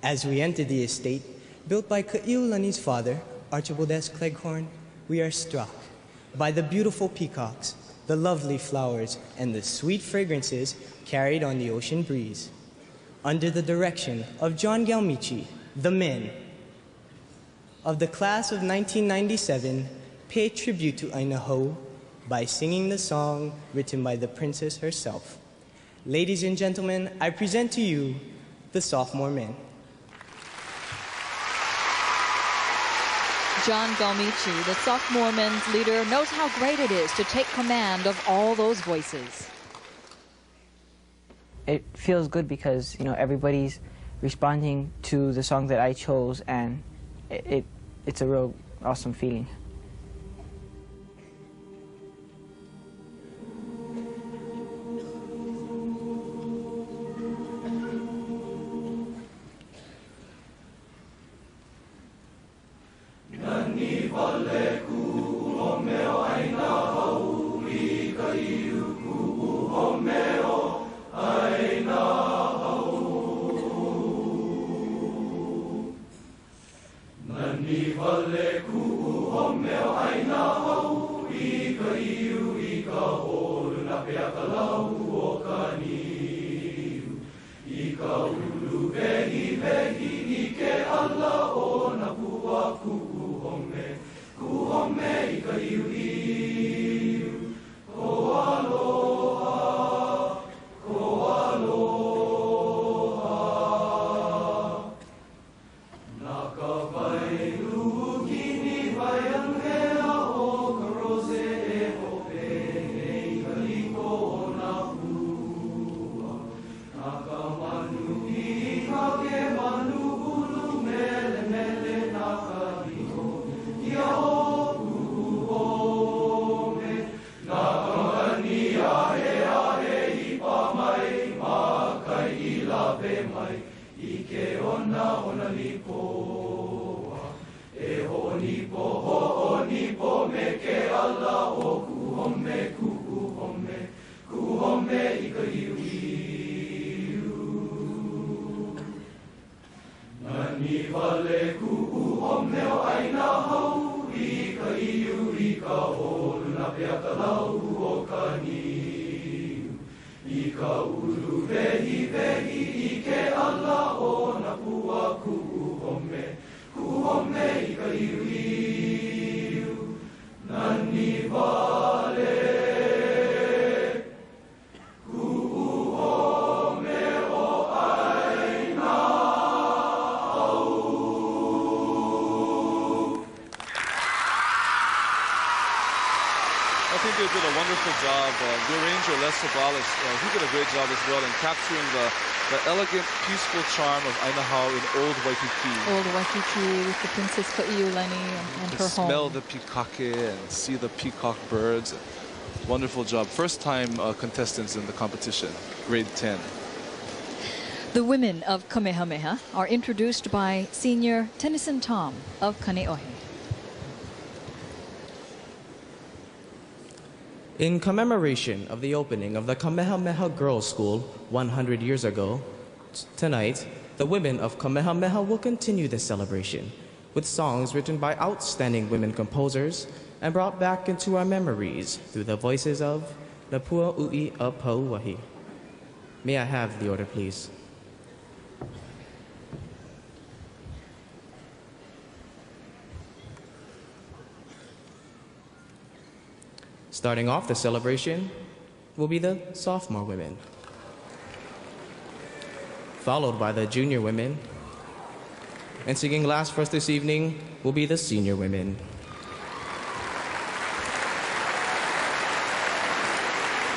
As we enter the estate, built by Ka'iulani's father, Archibald S. Cleghorn, we are struck by the beautiful peacocks, the lovely flowers, and the sweet fragrances carried on the ocean breeze. Under the direction of John Galmichi, the men of the class of 1997 pay tribute to Aina Hou by singing the song written by the princess herself. Ladies and gentlemen, I present to you the sophomore men. John Galmici, the sophomore men's leader, knows how great it is to take command of all those voices. It feels good because, everybody's responding to the song that I chose, and it's a real awesome feeling. I think they did a wonderful job. The arranger, Les Sabalas, he did a great job as well in capturing the elegant, peaceful charm of Aina Hou in Old Waikiki. Old Waikiki with the Princess Ka'iulani and her home. Smell the pikake and see the peacock birds. Wonderful job. First time contestants in the competition, grade 10. The women of Kamehameha are introduced by Senior Tennyson Tom of Kaneohe. In commemoration of the opening of the Kamehameha Girls' School 100 years ago, tonight, the women of Kamehameha will continue this celebration with songs written by outstanding women composers and brought back into our memories through the voices of Napua Ui a Pauahi. May I have the order, please? Starting off the celebration will be the sophomore women, followed by the junior women, and singing last for us this evening will be the senior women.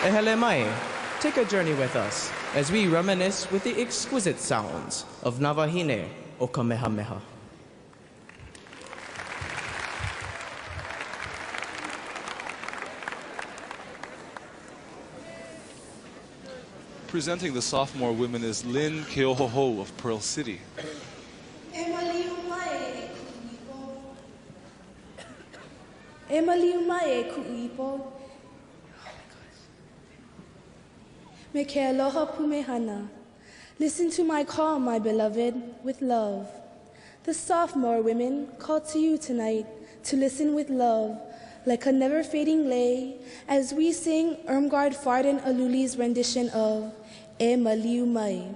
Helen, take a journey with us as we reminisce with the exquisite sounds of Navahine o Kamehameha. Presenting the sophomore women is Lynn Keohoho of Pearl City. Me ke aloha pumehana. Listen to my call, my beloved, with love. The sophomore women call to you tonight to listen with love, like a never-fading lay, as we sing Irmgard Farden Aluli's rendition of E Maliu Mai.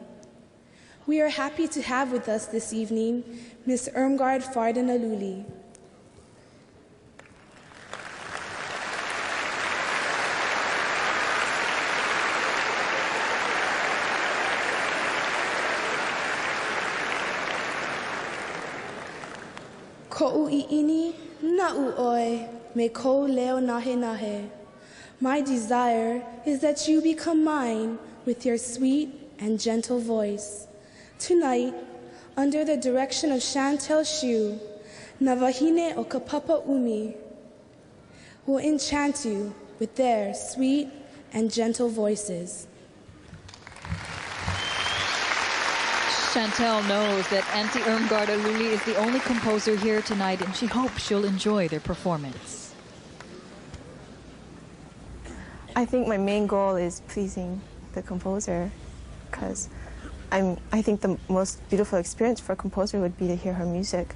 We are happy to have with us this evening Miss Irmgard Farden-Aluli. Ko'u i'ini na'u oi me ko leo nahe nahe. My desire is that you become mine with your sweet and gentle voice. Tonight, under the direction of Chantel Shu, Navahine o Kapapa Umi will enchant you with their sweet and gentle voices. Chantel knows that Auntie Irmgard Aluli is the only composer here tonight, and she hopes she'll enjoy their performance. I think my main goal is pleasing the composer, because I think the most beautiful experience for a composer would be to hear her music.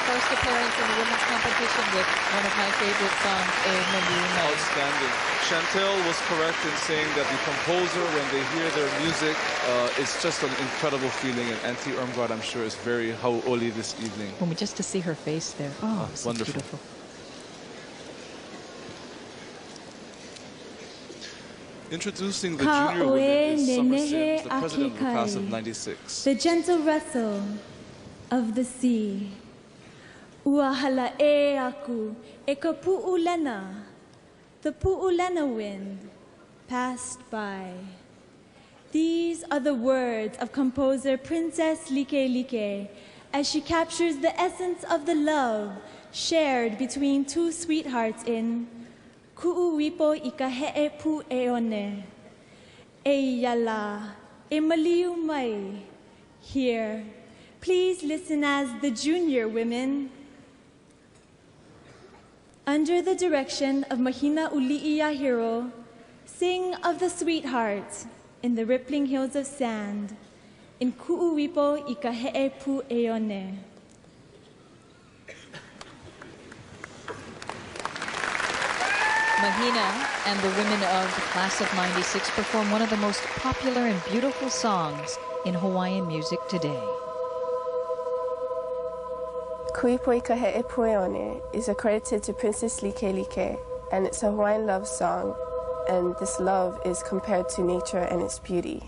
First appearance in the women's competition with one of my favorite songs, Lilinoi. Outstanding. Chantel was correct in saying that the composer, when they hear their music, it's just an incredible feeling. And Auntie Irmgard, I'm sure, is very hau'oli this evening. Well, just to see her face there. Oh, so wonderful. Beautiful. Introducing the junior women is Summer Sims, the president of the class of 96. The gentle rustle of the sea. Ua hala e aku, e ka pu'ulena. The pu'ulena wind passed by. These are the words of composer Princess Lilinoi as she captures the essence of the love shared between two sweethearts in Ku'uwipo I ka he'e pu eone. E yala, e maliu mai. Here, please listen as the junior women, under the direction of Mahina Uli'iya Hero, sing of the sweetheart in the rippling hills of sand in Ku'uwipo I ka he'e pu eone. Mahina and the women of the class of '96 perform one of the most popular and beautiful songs in Hawaiian music today. Kuipoi Kahe'e Pueone is accredited to Princess Like Like, and it's a Hawaiian love song, and this love is compared to nature and its beauty.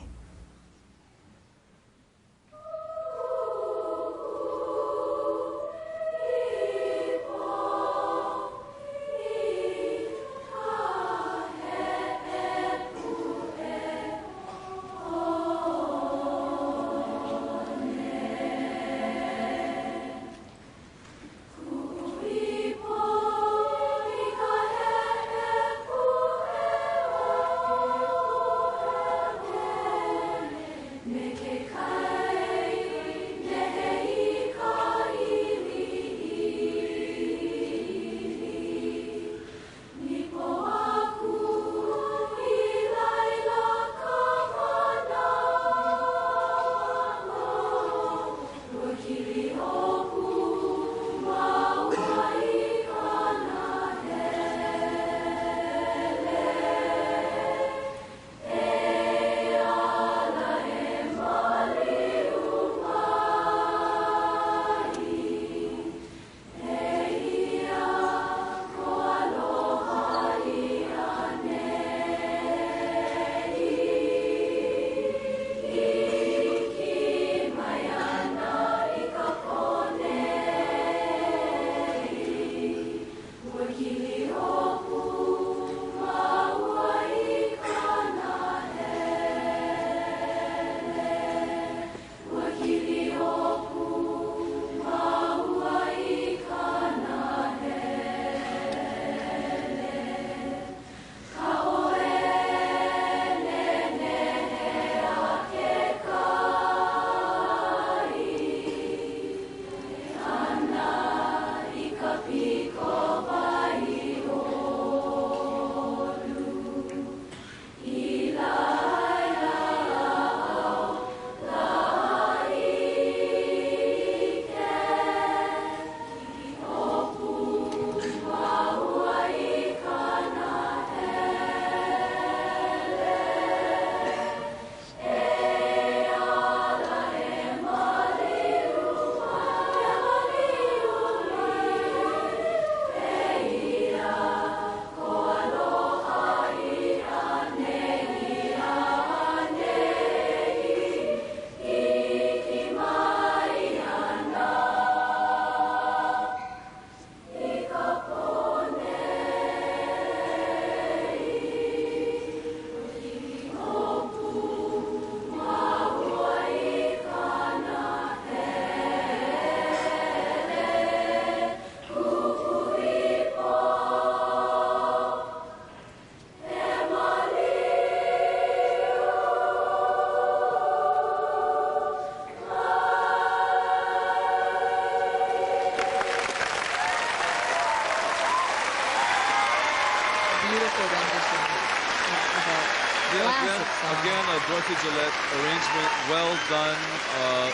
Again, a Dorothy Gillette arrangement, well done.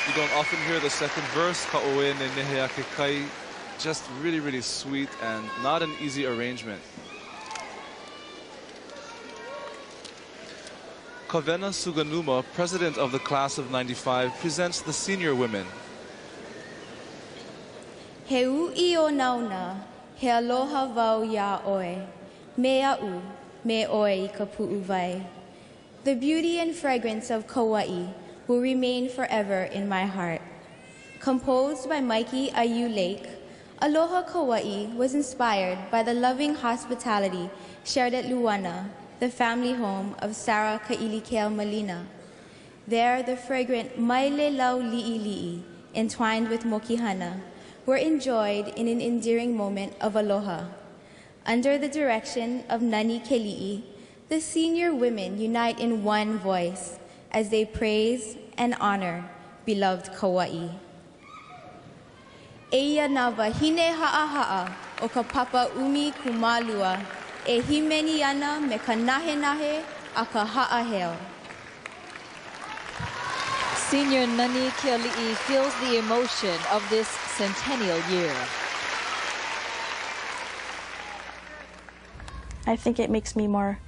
You don't often hear the second verse, Ka'oe ne Neheake Kai. Just really, really sweet and not an easy arrangement. Kawena Suganuma, president of the class of '95, presents the senior women. He ui o nauna, he aloha wau ya oe, me a'u, me oe I ka pu'u vai. The beauty and fragrance of Kauai will remain forever in my heart. Composed by Mikey Ayu Lake, Aloha Kauai was inspired by the loving hospitality shared at Luana, the family home of Sarah Ka'ilikeo Malina. There, the fragrant Maile Lau Li'i Li'i, entwined with Mokihana, were enjoyed in an endearing moment of aloha. Under the direction of Nani Keli'i, the senior women unite in one voice as they praise and honor beloved Kauai. Eia na wahine ha'a o ka papa umi kumalua, e himeni ana me ka nahe nahe a ka ha'aheo. Senior Nani Keali'i feels the emotion of this centennial year. I think it makes me more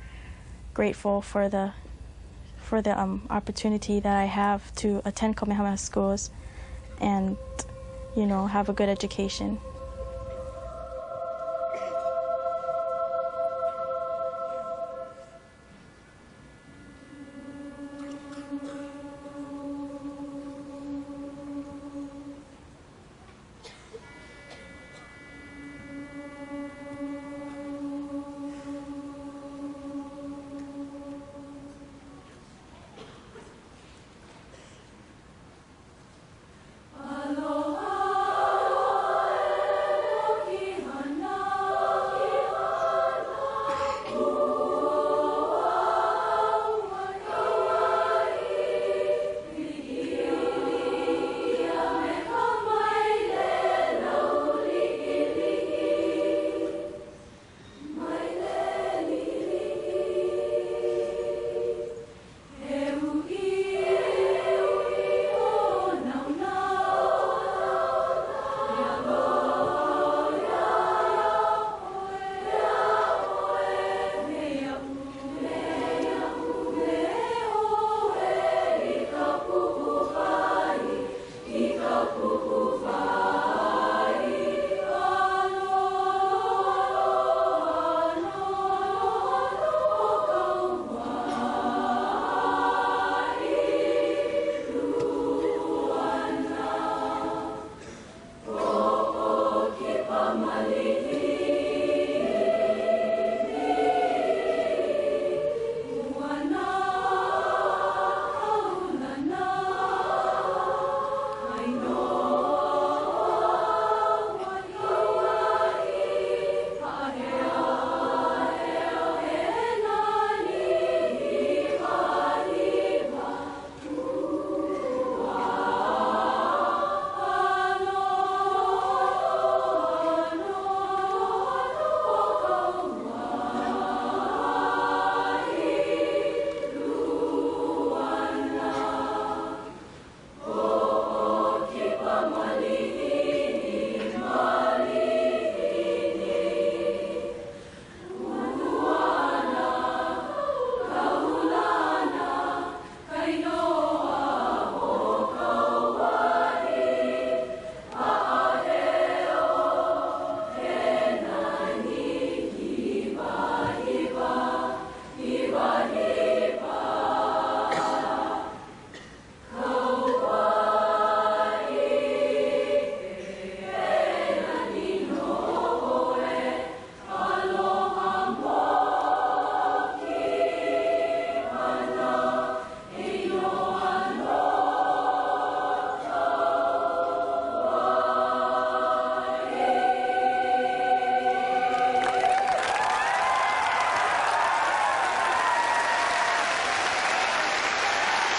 grateful for the opportunity that I have to attend Kamehameha schools and, you know, have a good education.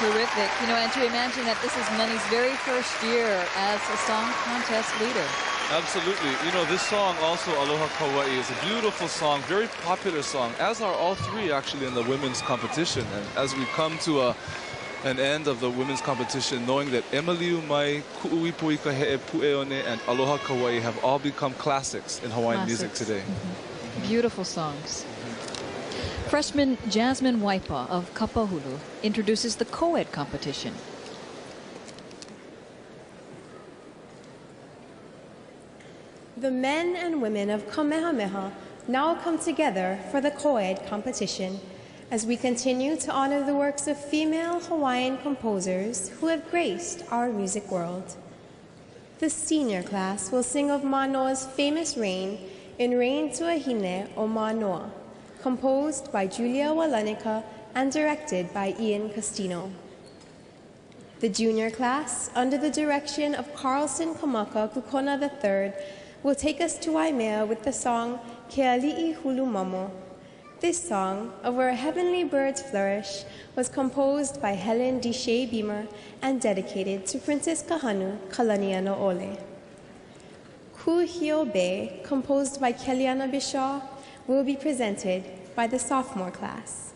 Terrific. You know, and to imagine that this is Money's very first year as a song contest leader. Absolutely. You know, this song also, Aloha Kauai, is a beautiful song, very popular song, as are all three actually in the women's competition. And as we come to an end of the women's competition, knowing that Emaliu Mai, Ku'ui Puika He'e Pu'eone, and Aloha Kauai have all become classics in Hawaiian music today. Beautiful songs. Freshman Jasmine Waipa of Kapahulu introduces the co-ed competition. The men and women of Kamehameha now come together for the co-ed competition as we continue to honor the works of female Hawaiian composers who have graced our music world. The senior class will sing of Manoa's famous Rain in Rain Tuahine o Manoa, composed by Julia Walenica and directed by Ian Costino. The junior class, under the direction of Carlson Kamaka Kukona III, will take us to Waimea with the song Ke Ali'i Hulu Mamo. This song, of where heavenly birds flourish, was composed by Helen D. Shay Beamer and dedicated to Princess Kahanu Kalaniana Ole. Kuhio Be, composed by Keliana Bishaw, will be presented by the sophomore class.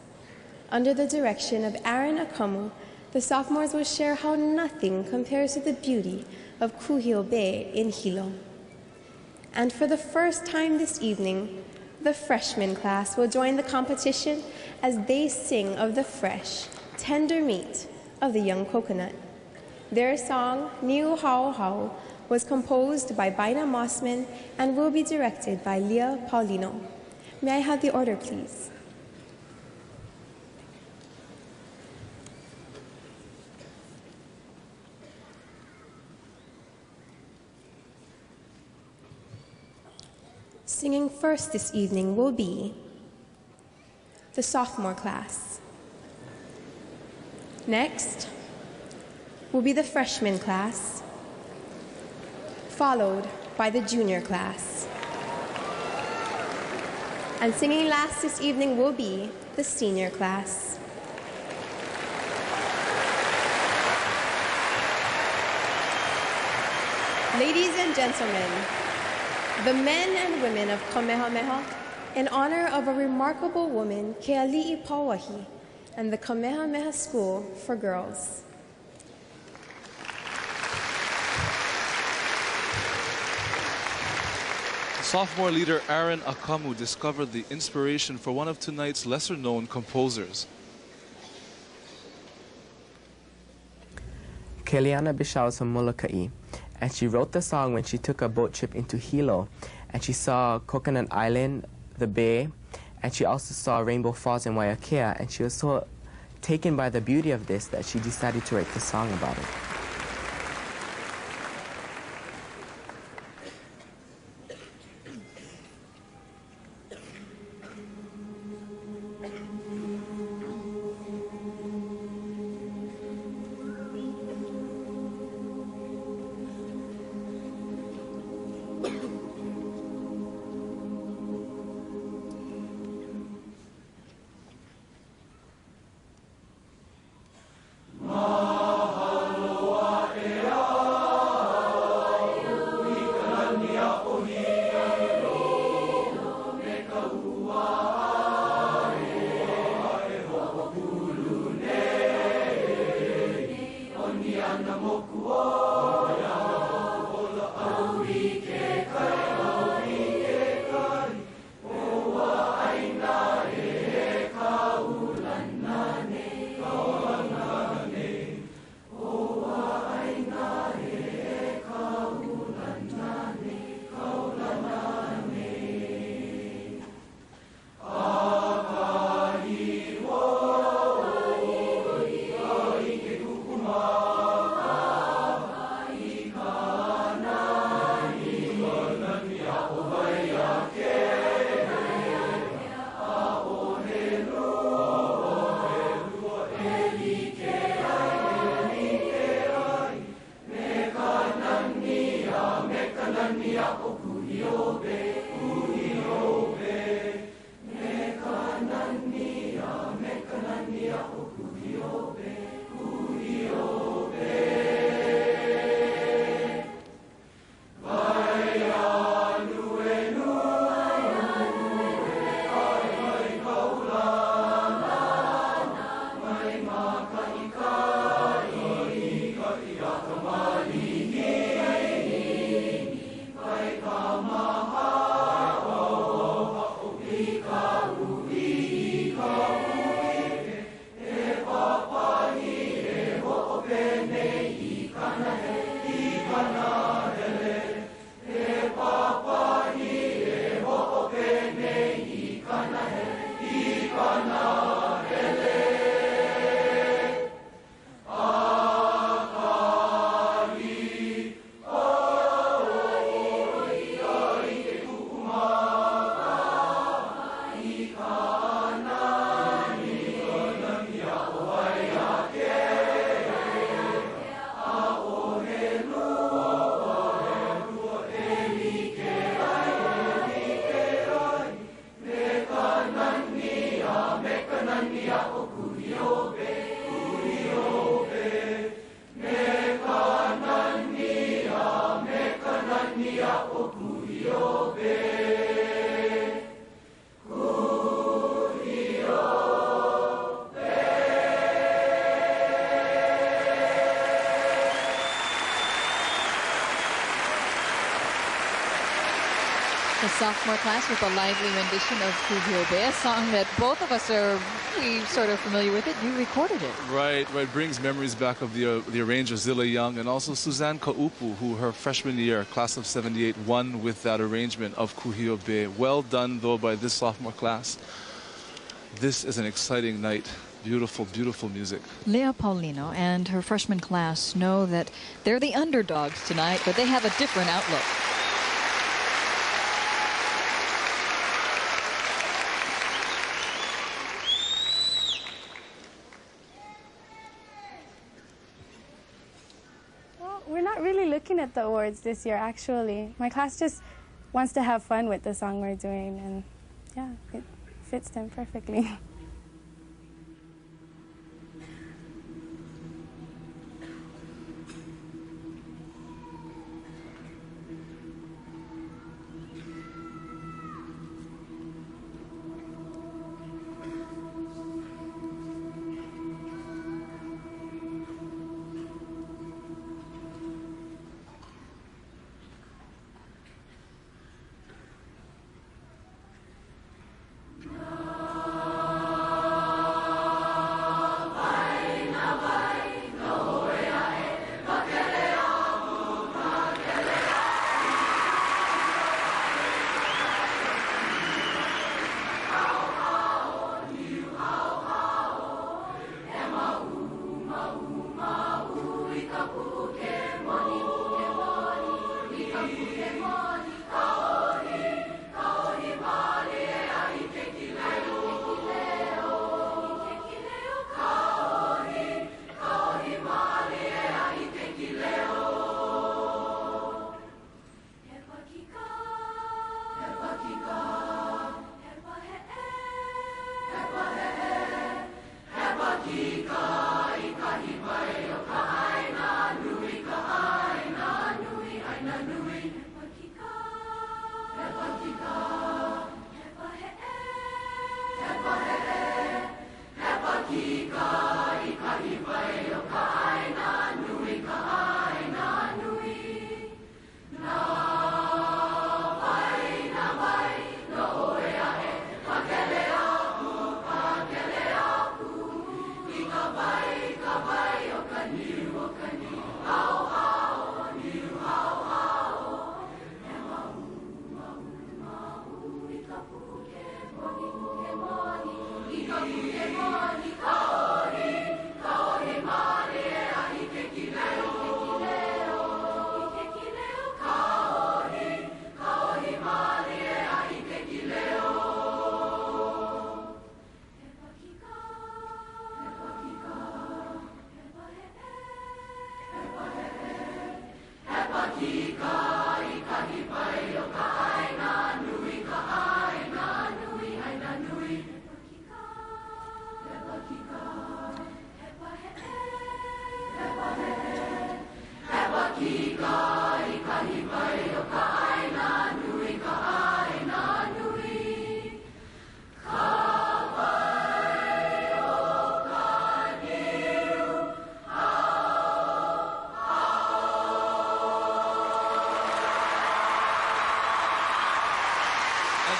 Under the direction of Aaron Akamu, the sophomores will share how nothing compares to the beauty of Kuhio Be in Hilo. And for the first time this evening, the freshman class will join the competition as they sing of the fresh, tender meat of the young coconut. Their song, Niu Hao Hao, was composed by Bina Mossman and will be directed by Leah Paulino. May I have the order, please? Singing first this evening will be the sophomore class. Next will be the freshman class, followed by the junior class. And singing last this evening will be the senior class. Ladies and gentlemen, the men and women of Kamehameha, in honor of a remarkable woman, Keali'i Pauahi, and the Kamehameha School for Girls. Sophomore leader Aaron Akamu discovered the inspiration for one of tonight's lesser-known composers. Keliana Bishao is from Molokai, and she wrote the song when she took a boat trip into Hilo, and she saw Coconut Island, the bay, and she also saw Rainbow Falls in Waiakea, and she was so taken by the beauty of this that she decided to write the song about it. sophomore class with a lively rendition of Kuhyobe, a song that both of us are really sort of familiar with it. You recorded it. Right. Brings memories back of the arranger Lilinoi Young and also Suzanne Kaupu, who her freshman year, class of '78, won with that arrangement of Kuhyobe. Well done, though, by this sophomore class. This is an exciting night. Beautiful, beautiful music. Lea Paulino and her freshman class know that they're the underdogs tonight, but they have a different outlook. We're not really looking at the awards this year, actually. My class just wants to have fun with the song we're doing, and yeah, it fits them perfectly.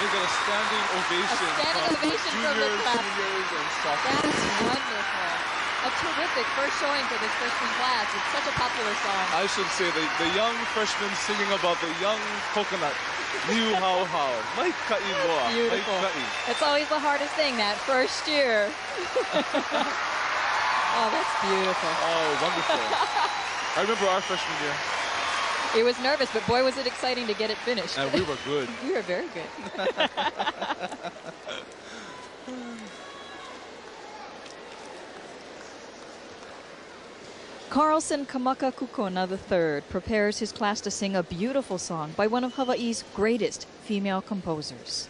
We got a standing ovation from the juniors, class. seniors, and sophomores. That's wonderful. A terrific first showing for this freshman class. It's such a popular song. I should say the young freshmen singing about the young coconut. Niu hao hao. Mai ka'i loa. Beautiful. Mai ka'i. It's always the hardest thing, that first year. Oh, that's beautiful. Oh, wonderful. I remember our freshman year. It was nervous, but boy, was it exciting to get it finished. And we were good. We were very good. Carlson Kamaka Kukona III prepares his class to sing a beautiful song by one of Hawaii's greatest female composers.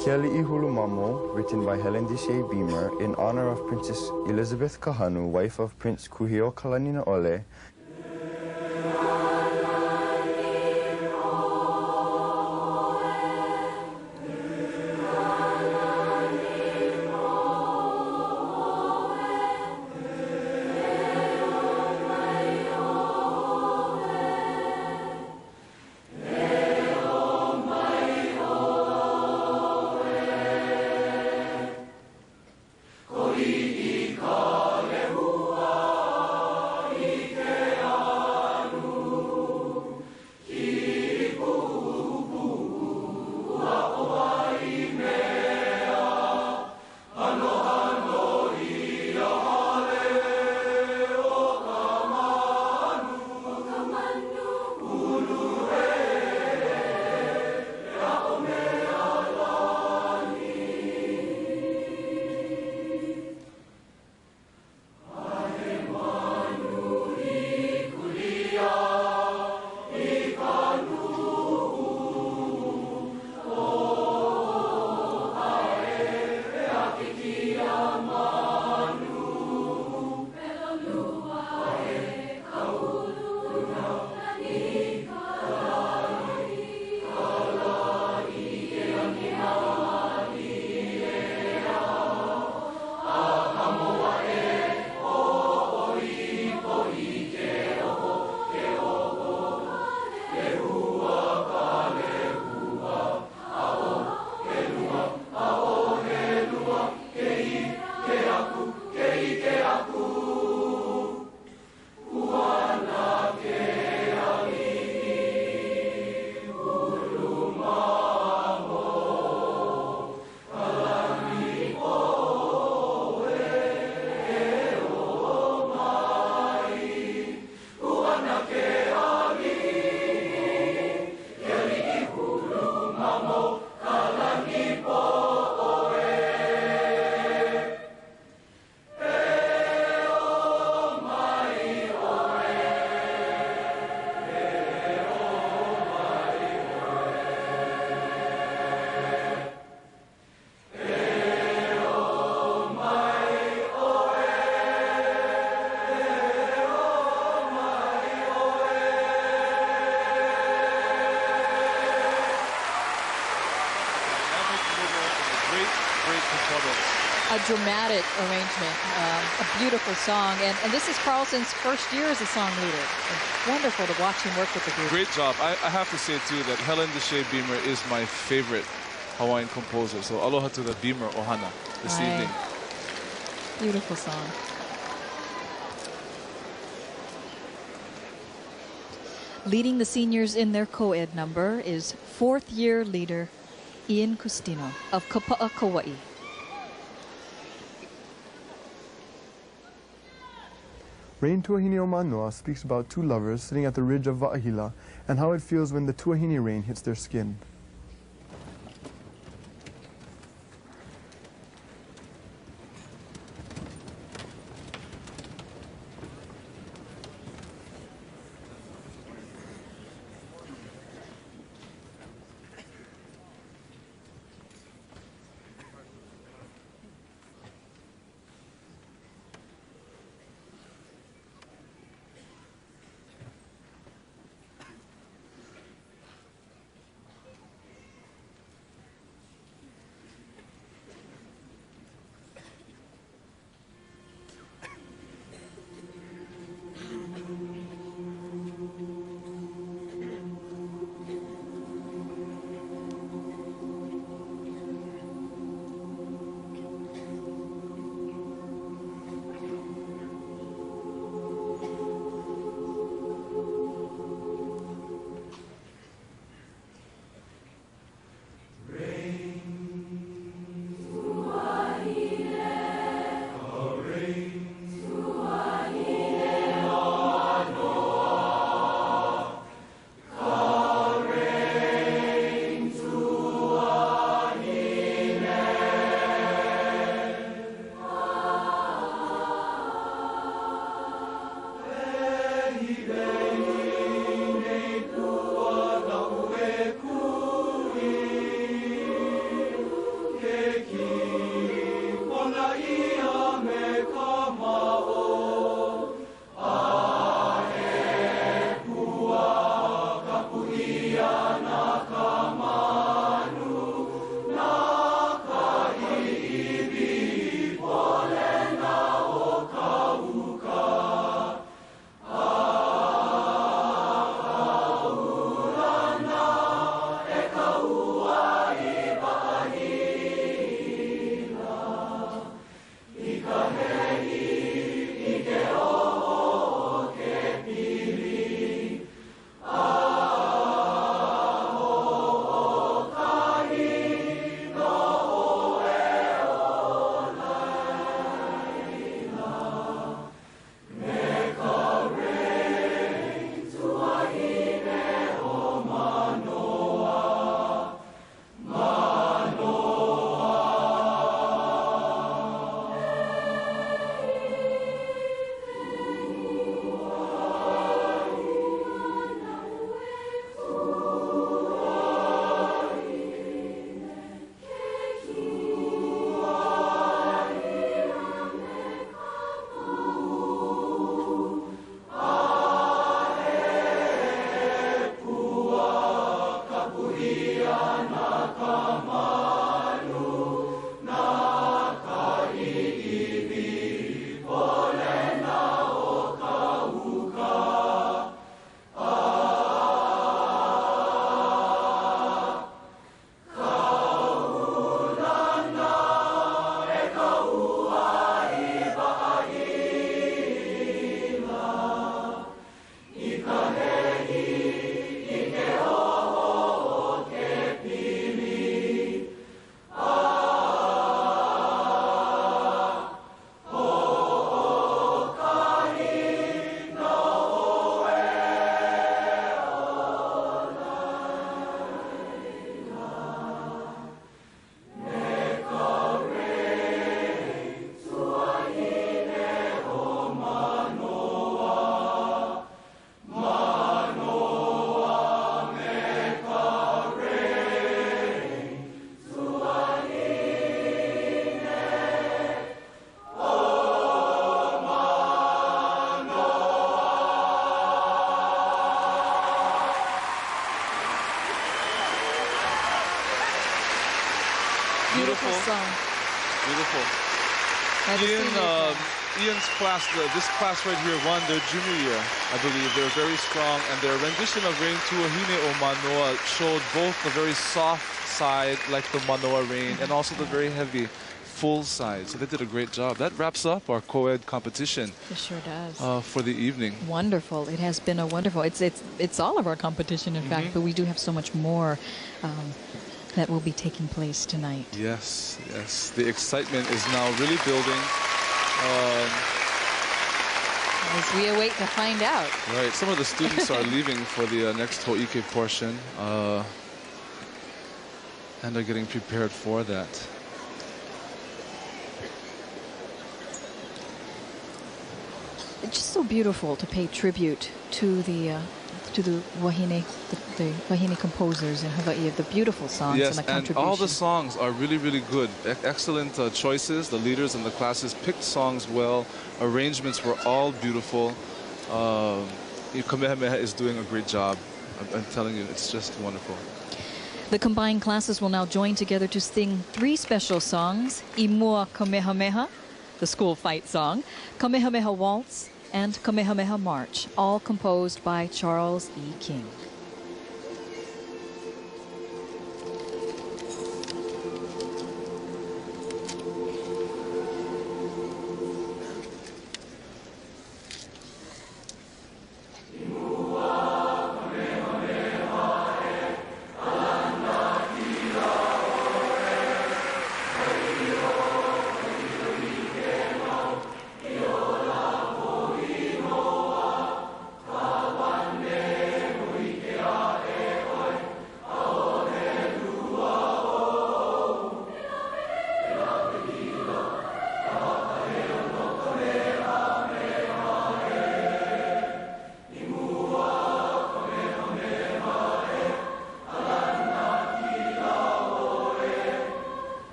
Kiali'i Hulumamo, written by Helen de Shay Beamer in honor of Princess Elizabeth Kahanu, wife of Prince Kuhio Kalanina Ole. A dramatic arrangement, a beautiful song. And this is Carlson's first year as a song leader. It's wonderful to watch him work with the group. Great job. I have to say, too, that Helen de Shay Beamer is my favorite Hawaiian composer. So aloha to the Beamer Ohana this evening. Beautiful song. Leading the seniors in their co-ed number is fourth-year leader Ian Custino of Kapa'a, Kauai. Rain Tuahine o Manoa speaks about two lovers sitting at the ridge of Wa'ahila and how it feels when the Tuahine rain hits their skin. Beautiful song. Beautiful. By the senior class. Ian's class, this class right here won their junior year, I believe. They're very strong, and their rendition of Rain Tuahine o Manoa showed both the very soft side, like the Manoa rain, and also the very heavy, full side. So they did a great job. That wraps up our co-ed competition. It sure does. For the evening. Wonderful. It has been a wonderful. It's all of our competition, in fact, but we do have so much more that will be taking place tonight. Yes, yes. The excitement is now really building. As we await to find out. Right. Some of the students are leaving for the next Ho'ike portion, and are getting prepared for that. It's just so beautiful to pay tribute to the wahine, the wahine composers in Hawaii, of the beautiful songs and the contributions. And all the songs are really, really good. Excellent choices. The leaders in the classes picked songs well. Arrangements were all beautiful. Kamehameha is doing a great job. I'm telling you, it's just wonderful. The combined classes will now join together to sing 3 special songs: Imua Kamehameha, the school fight song, Kamehameha Waltz, and Kamehameha March, all composed by Charles E. King.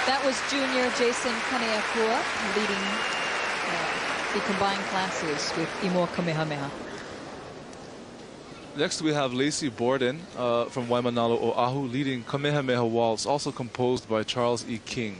That was junior Jason Kaneakua leading the combined classes with Imua Kamehameha. Next we have Lacey Borden from Waimanalo, Oahu, leading Kamehameha Waltz, also composed by Charles E. King.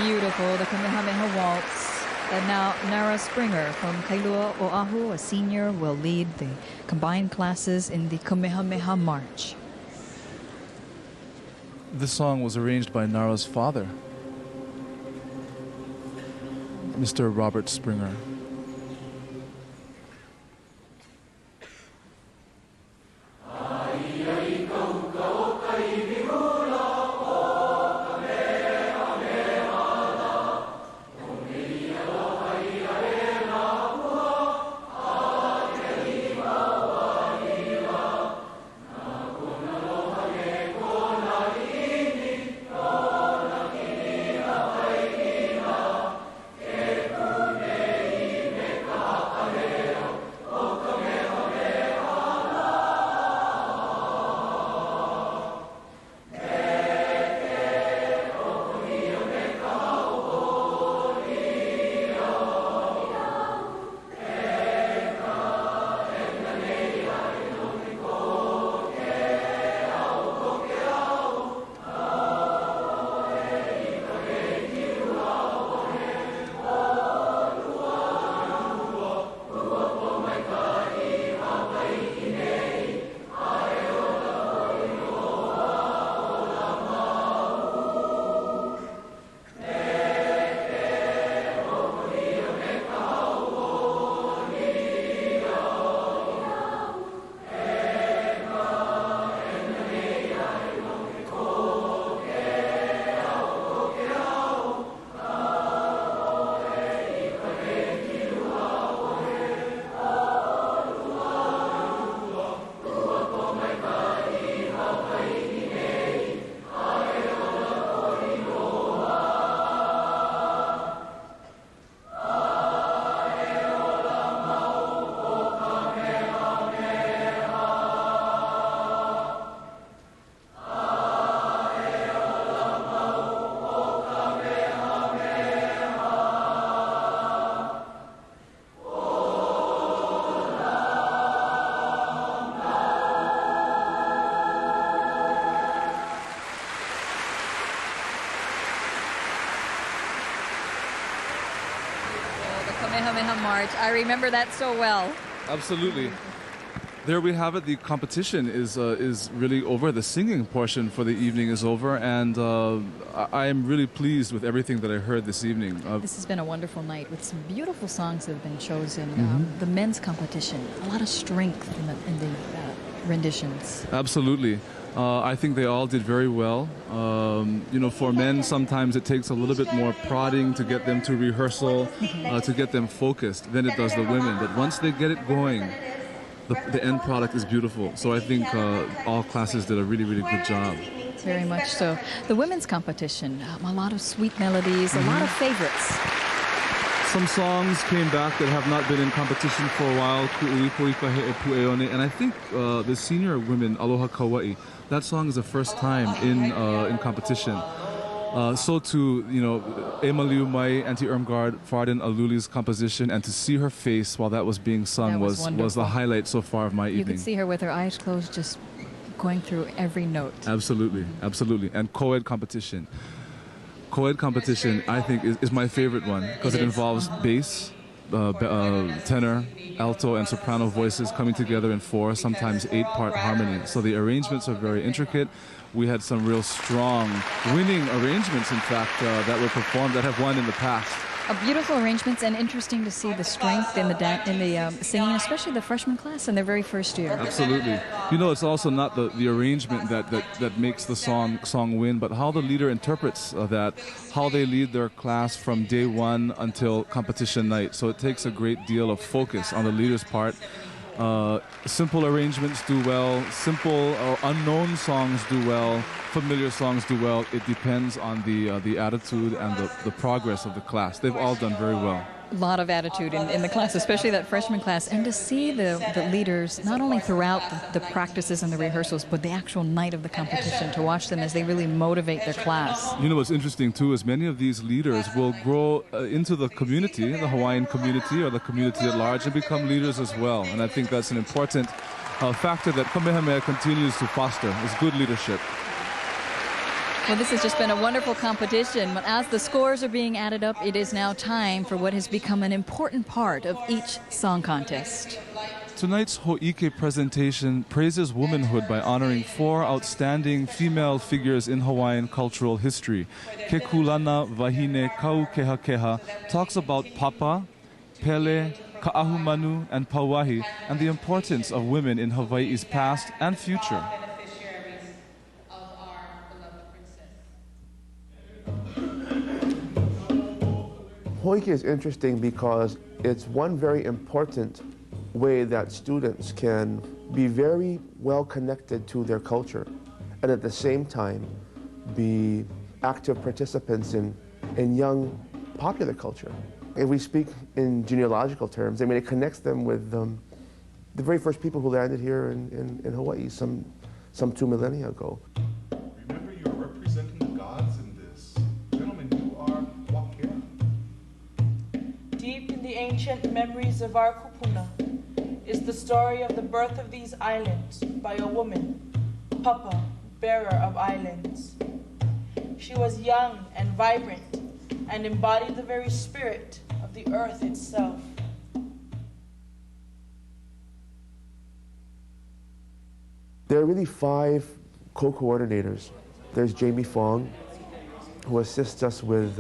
Beautiful, the Kamehameha Waltz. And now Nara Springer from Kailua Oahu, a senior, will lead the combined classes in the Kamehameha March. This song was arranged by Nara's father, Mr. Robert Springer. Kamehameha March. I remember that so well. Absolutely. There we have it. The competition is really over. The singing portion for the evening is over, and I am really pleased with everything that I heard this evening. This has been a wonderful night with some beautiful songs that have been chosen. The men's competition, a lot of strength in the renditions. Absolutely. I think they all did very well. You know, for men, sometimes it takes a little bit more prodding to get them to rehearsal, to get them focused than it does the women. But once they get it going, the end product is beautiful. So I think all classes did a really, really good job. Very much so. The women's competition, a lot of sweet melodies, a lot of favorites. Some songs came back that have not been in competition for a while, and I think the senior women, Aloha Kauai, that song is the first time in competition. So too, you know, Emaliu Mai, Auntie Irmgard, Farden Aluli's composition, and to see her face while that was being sung was the highlight so far of my evening. You could see her with her eyes closed, just going through every note. Absolutely, absolutely. And co-ed competition. Co-ed competition, I think, is my favorite one because it involves bass, tenor, alto, and soprano voices coming together in 4, sometimes 8-part harmony. So the arrangements are very intricate. We had some real strong, winning arrangements, in fact, that were performed that have won in the past. Beautiful arrangements, and interesting to see the strength in the singing, especially the freshman class in their very first year. Absolutely. You know, it's also not the arrangement that makes the song win, but how the leader interprets that, how they lead their class from day one until competition night. So it takes a great deal of focus on the leader's part. Simple arrangements do well, simple or unknown songs do well, familiar songs do well. It depends on the attitude and the progress of the class. They've all done very well. A lot of attitude in the class, especially that freshman class, and to see the leaders not only throughout the practices and the rehearsals, but the actual night of the competition, to watch them as they really motivate their class. You know what's interesting too is many of these leaders will grow into the community, the Hawaiian community or the community at large, and become leaders as well. And I think that's an important factor that Kamehameha continues to foster, is good leadership. Well, this has just been a wonderful competition, but as the scores are being added up, it is now time for what has become an important part of each song contest. Tonight's Ho'ike presentation praises womanhood by honoring 4 outstanding female figures in Hawaiian cultural history. Kekulana Wahine Kaukehakeha talks about Papa, Pele, Ka'ahumanu, and Pauahi, and the importance of women in Hawaii's past and future. Ho'ike is interesting because it's one very important way that students can be very well connected to their culture and at the same time be active participants in young popular culture. If we speak in genealogical terms, I mean, it connects them with the very first people who landed here in Hawaii some 2 millennia ago. Remember, you're representing the gods in this. Gentlemen, you are Wakea. Deep in the ancient memories of our kupuna is the story of the birth of these islands by a woman, Papa, bearer of islands. She was young and vibrant and embodied the very spirit of the earth itself. There are really 5 co-coordinators. There's Jamie Fong, who assists us with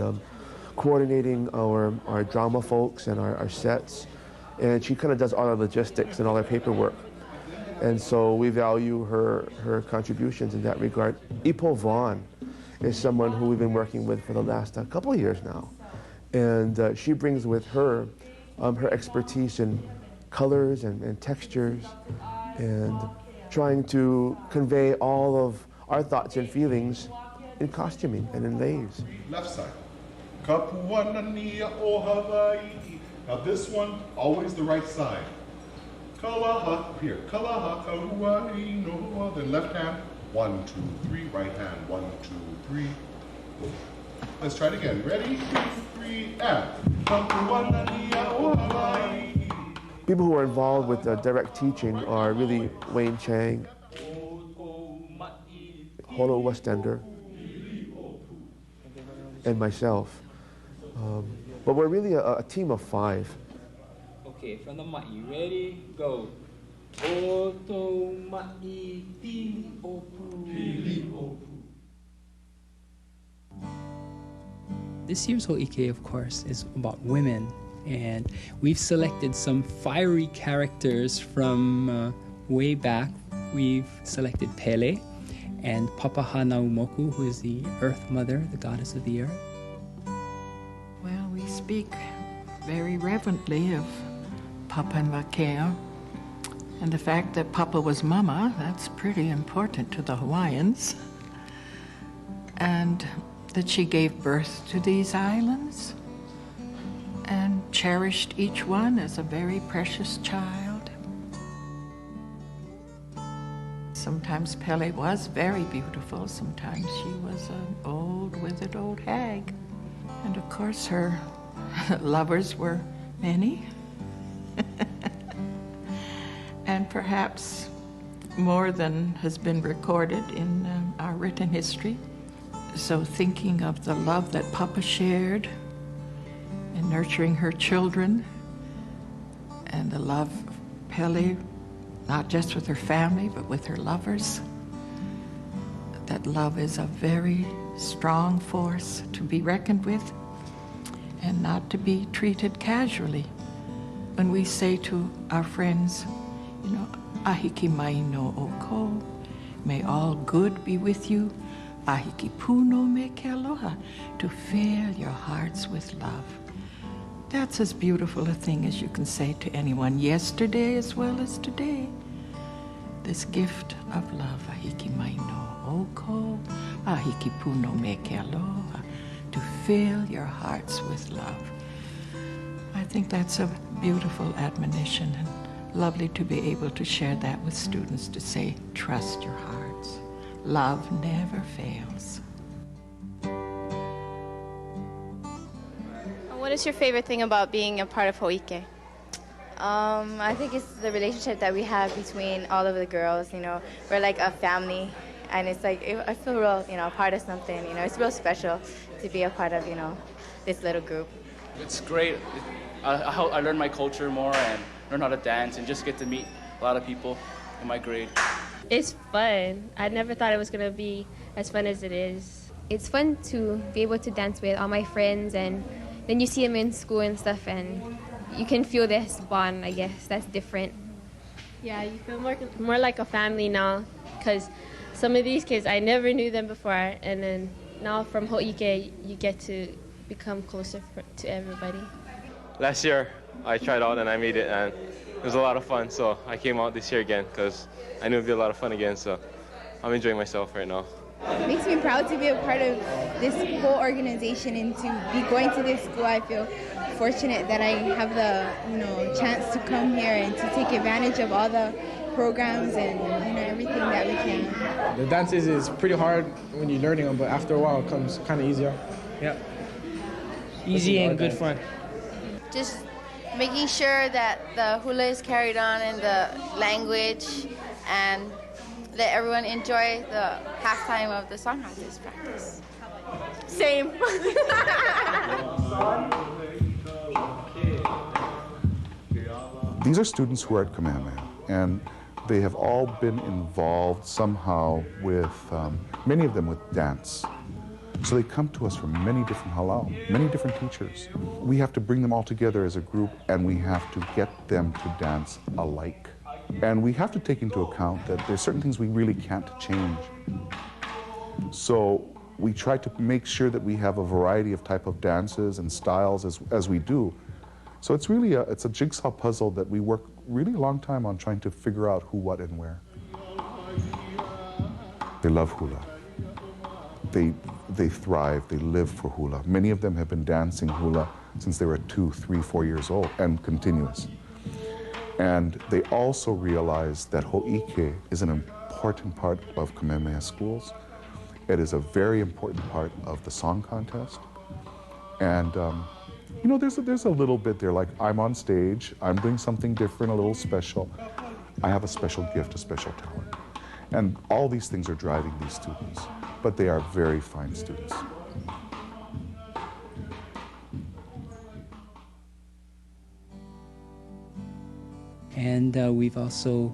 coordinating our drama folks and our sets. And she kind of does all our logistics and all our paperwork. And so we value her contributions in that regard. Ipo Vaughn is someone who we've been working with for the last couple of years now. And she brings with her her expertise in colors and textures and trying to convey all of our thoughts and feelings in costuming and in leis. Left side. Kapuanania o Hawaii. Now this one, always the right side. Kalaha, here. Kalaha, kahuai, no. Then left hand. 1, 2, 3. Right hand. 1, 2, 3. Let's try it again. Ready? 2, 3, and. Kapuanania o Hawaii. People who are involved with direct teaching are really Wayne Chang, Holo Westender, and myself. But we're really a team of 5. Okay, from the ma'i, ready, go. Oto ma'i pili opu. Pili opu. This year's Ho'ike, of course, is about women. And we've selected some fiery characters from way back. We've selected Pele and Papa Hanaumoku, who is the Earth Mother, the goddess of the earth. Well, we speak very reverently of Papa and Wakea. And the fact that Papa was Mama, that's pretty important to the Hawaiians. And that she gave birth to these islands and cherished each one as a very precious child. Sometimes Pele was very beautiful, sometimes she was an old, withered old hag. And of course her lovers were many. And perhaps more than has been recorded in our written history. So thinking of the love that Papa shared and nurturing her children, and the love of Pele, not just with her family, but with her lovers. That love is a very strong force to be reckoned with and not to be treated casually. When we say to our friends, you know, ahiki mai no oko, may all good be with you, ahiki puno me ke aloha, to fill your hearts with love. That's as beautiful a thing as you can say to anyone, yesterday as well as today. This gift of love, ahiki mai no oko, ahiki puno me ke aloha, to fill your hearts with love. I think that's a beautiful admonition and lovely to be able to share that with students, to say, trust your hearts. Love never fails. What is your favorite thing about being a part of Ho'ike? I think it's the relationship that we have between all of the girls. You know, we're like a family, And it's like, I feel real, a part of something, it's real special to be a part of, this little group. It's great. I learn my culture more and learn how to dance and just get to meet a lot of people in my grade. It's fun. I never thought it was going to be as fun as it is. It's fun to be able to dance with all my friends, and then you see them in school and stuff, and you can feel this bond, I guess. That's different. Yeah, you feel more like a family now, because some of these kids, I never knew them before, and then now from Ho'ike, you get to become closer to everybody. Last year, I tried out and I made it, and it was a lot of fun, so I came out this year again because I knew it would be a lot of fun again, so I'm enjoying myself right now. It makes me proud to be a part of this whole organization and to be going to this school. I feel fortunate that I have the chance to come here and to take advantage of all the programs and everything that we can. The dances is pretty hard when you're learning them, but after a while it comes kind of easier. Yeah. Easy and good fun. Just making sure that the hula is carried on in the language and let everyone enjoy the halftime of the song contest practice. Same. These are students who are at Kamehameha, and they have all been involved somehow with, many of them with dance. So they come to us from many different halau, many different teachers. We have to bring them all together as a group, and we have to get them to dance alike. And we have to take into account that there's certain things we really can't change. So we try to make sure that we have a variety of type of dances and styles as we do. So it's really it's a jigsaw puzzle that we work really a long time on trying to figure out who, what, and where. They love hula. They thrive, they live for hula. Many of them have been dancing hula since they were 2, 3, 4 years old and continuous. And they also realize that Ho'ike is an important part of Kamehameha schools. It is a very important part of the song contest. And there's a little bit there, like I'm on stage, I'm doing something different, a little special. I have a special gift, a special talent. And all these things are driving these students, but they are very fine students. And we've also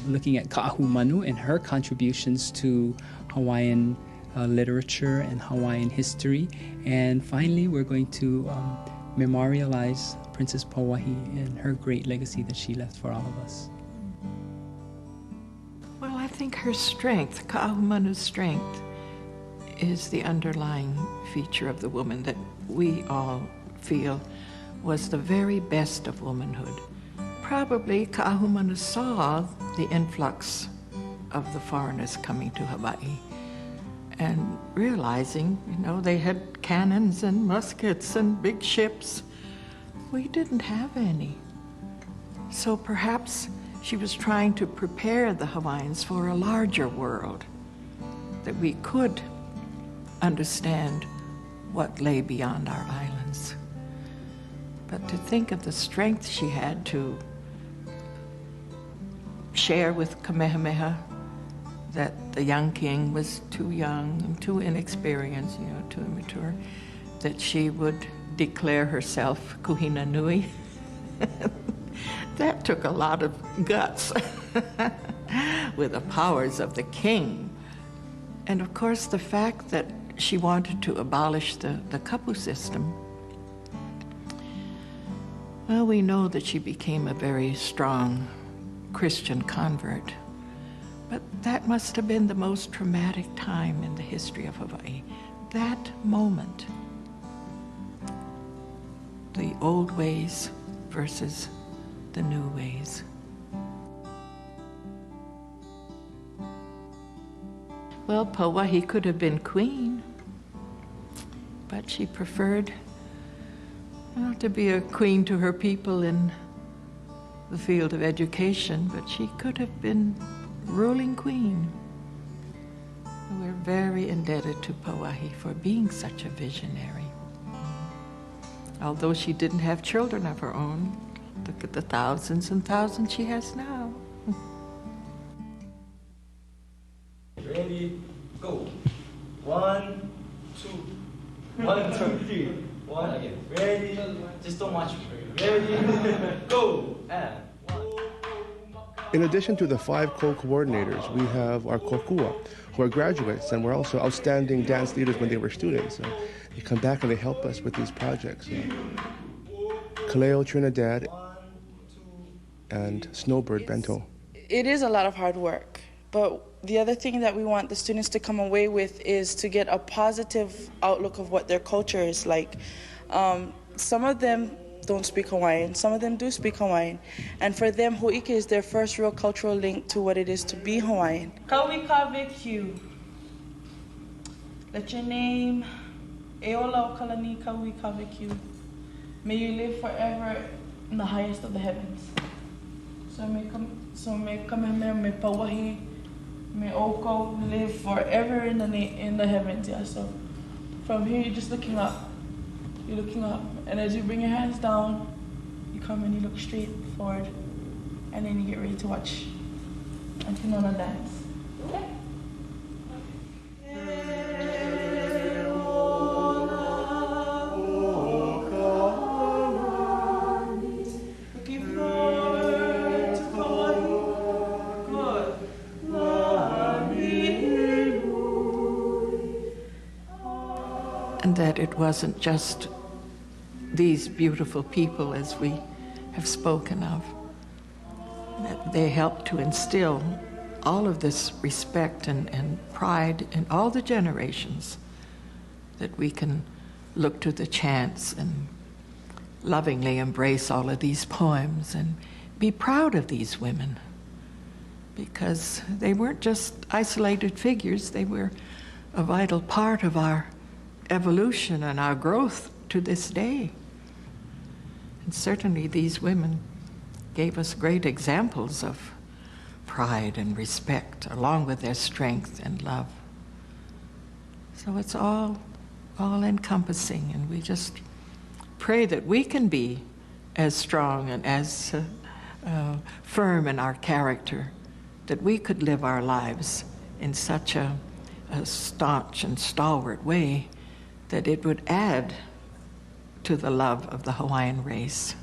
looking at Ka'ahumanu and her contributions to Hawaiian literature and Hawaiian history. And finally, we're going to memorialize Princess Pauahi and her great legacy that she left for all of us. Well, I think her strength, Ka'ahumanu's strength, is the underlying feature of the woman that we all feel was the very best of womanhood. Probably Ka'ahumanu saw the influx of the foreigners coming to Hawaii and realizing, they had cannons and muskets and big ships. We didn't have any. So perhaps she was trying to prepare the Hawaiians for a larger world, that we could understand what lay beyond our islands. But to think of the strength she had to share with Kamehameha that the young king was too young and too inexperienced, too immature, that she would declare herself Kuhina Nui. That took a lot of guts with the powers of the king. And of course, the fact that she wanted to abolish the kapu system. Well, we know that she became a very strong Christian convert, but that must have been the most traumatic time in the history of Hawaii. That moment, the old ways versus the new ways. Well, Pauahi could have been queen, but she preferred to be a queen to her people in the field of education, but she could have been ruling queen. We're very indebted to Pauahi for being such a visionary. Although she didn't have children of her own, look at the thousands and thousands she has now. Ready? Ready? Just don't watch it. Ready? Go! And In addition to the 5 co-coordinators, we have our kokua, who are graduates, and were also outstanding dance leaders when they were students. They come back and they help us with these projects. Kaleo Trinidad and Snowbird Bento. It is a lot of hard work, but the other thing that we want the students to come away with is to get a positive outlook of what their culture is like. Some of them don't speak Hawaiian, some of them do speak Hawaiian, and for them, Ho'ike is their first real cultural link to what it is to be Hawaiian. Kawikaveku. Let your name, Eola Kalani Kawikaveku. May you live forever in the highest of the heavens. So may Kamehameha, may Pawahi, may Oko live forever in the heavens. Yeah. So from here, you're just looking up. You're looking up, and as you bring your hands down, you come and you look straight forward, and then you get ready to watch Antinona dance. Okay? And that it wasn't just these beautiful people as we have spoken of, that they helped to instill all of this respect and pride in all the generations, that we can look to the chants and lovingly embrace all of these poems and be proud of these women, because they weren't just isolated figures, they were a vital part of our evolution and our growth to this day. And certainly these women gave us great examples of pride and respect, along with their strength and love. So it's all encompassing, and we just pray that we can be as strong and as firm in our character, that we could live our lives in such a staunch and stalwart way that it would add to the love of the Hawaiian race.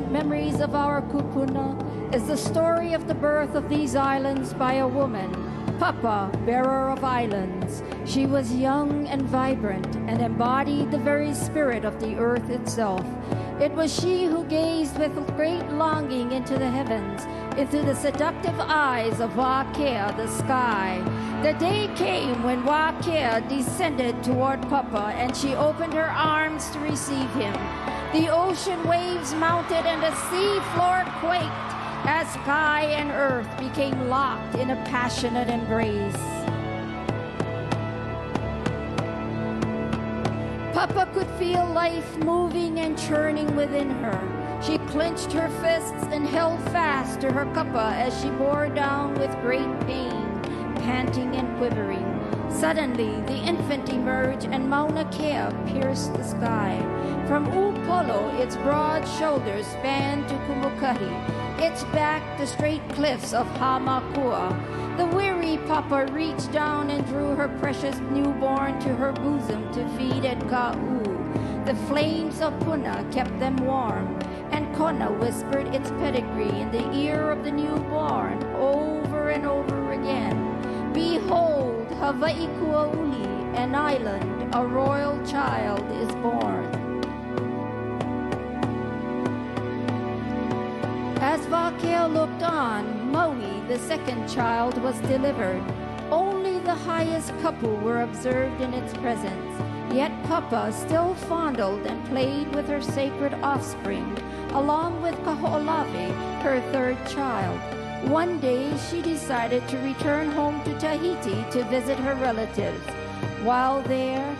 Memories of our kupuna is the story of the birth of these islands by a woman, Papa, bearer of islands. She was young and vibrant and embodied the very spirit of the earth itself. It was she who gazed with great longing into the heavens, into the seductive eyes of Wakea, the sky. The day came when Wakea descended toward Papa, and she opened her arms to receive him. The ocean waves mounted and the sea floor quaked as sky and earth became locked in a passionate embrace. Papa could feel life moving and churning within her. She clenched her fists and held fast to her kapa as she bore down with great pain, panting and quivering. Suddenly, the infant emerged and Mauna Kea pierced the sky. From Upolo, its broad shoulders spanned to Kumukati, its back the straight cliffs of Hamakua. The weary Papa reached down and drew her precious newborn to her bosom to feed at Ka'u. The flames of Puna kept them warm, and Kona whispered its pedigree in the ear of the newborn over and over again. Behold, Hawaii Kuauli, an island, a royal child is born. As Wakea looked on, Maui, the second child, was delivered. Only the highest kapu were observed in its presence. Yet Papa still fondled and played with her sacred offspring, along with Kaho'olawe, her third child. One day, she decided to return home to Tahiti to visit her relatives. While there,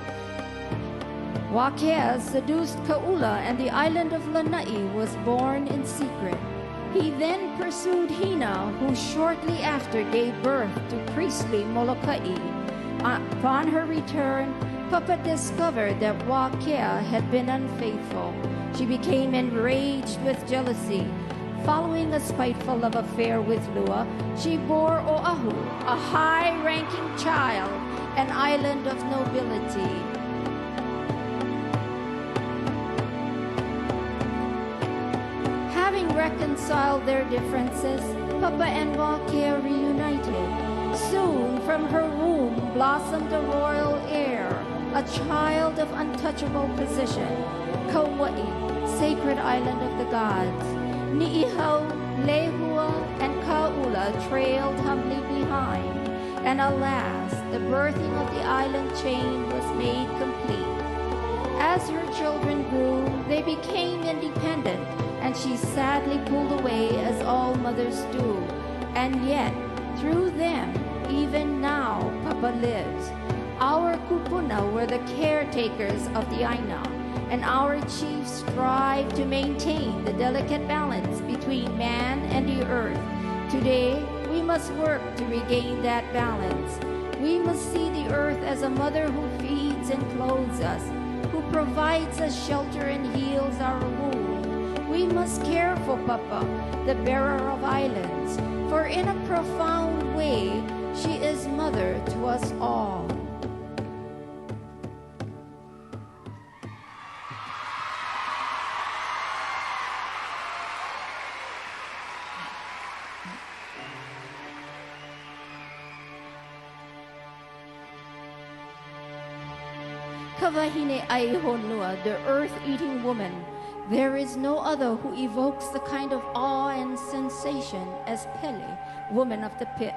Wakea seduced Ka'ula, and the island of Lanai was born in secret. He then pursued Hina, who shortly after gave birth to priestly Molokai. Upon her return, Papa discovered that Wakea had been unfaithful. She became enraged with jealousy. Following a spiteful love affair with Lua, she bore Oahu, a high-ranking child, an island of nobility. Having reconciled their differences, Papa and Wakea reunited. Soon from her womb blossomed a royal heir, a child of untouchable position, Kauai, sacred island of the gods. Ni'ihau, Lehua, and Ka'ula trailed humbly behind, and alas, the birthing of the island chain was made complete. As her children grew, they became independent, and she sadly pulled away as all mothers do. And yet, through them, even now, Papa lives. Our kupuna were the caretakers of the Aina, and our chiefs strive to maintain the delicate balance between man and the earth. Today, we must work to regain that balance. We must see the earth as a mother who feeds and clothes us, who provides us shelter and heals our wound. We must care for Papa, the bearer of islands, for in a profound way, she is mother to us all. Kawahine Aihonua, the earth-eating woman. There is no other who evokes the kind of awe and sensation as Pele, woman of the pit.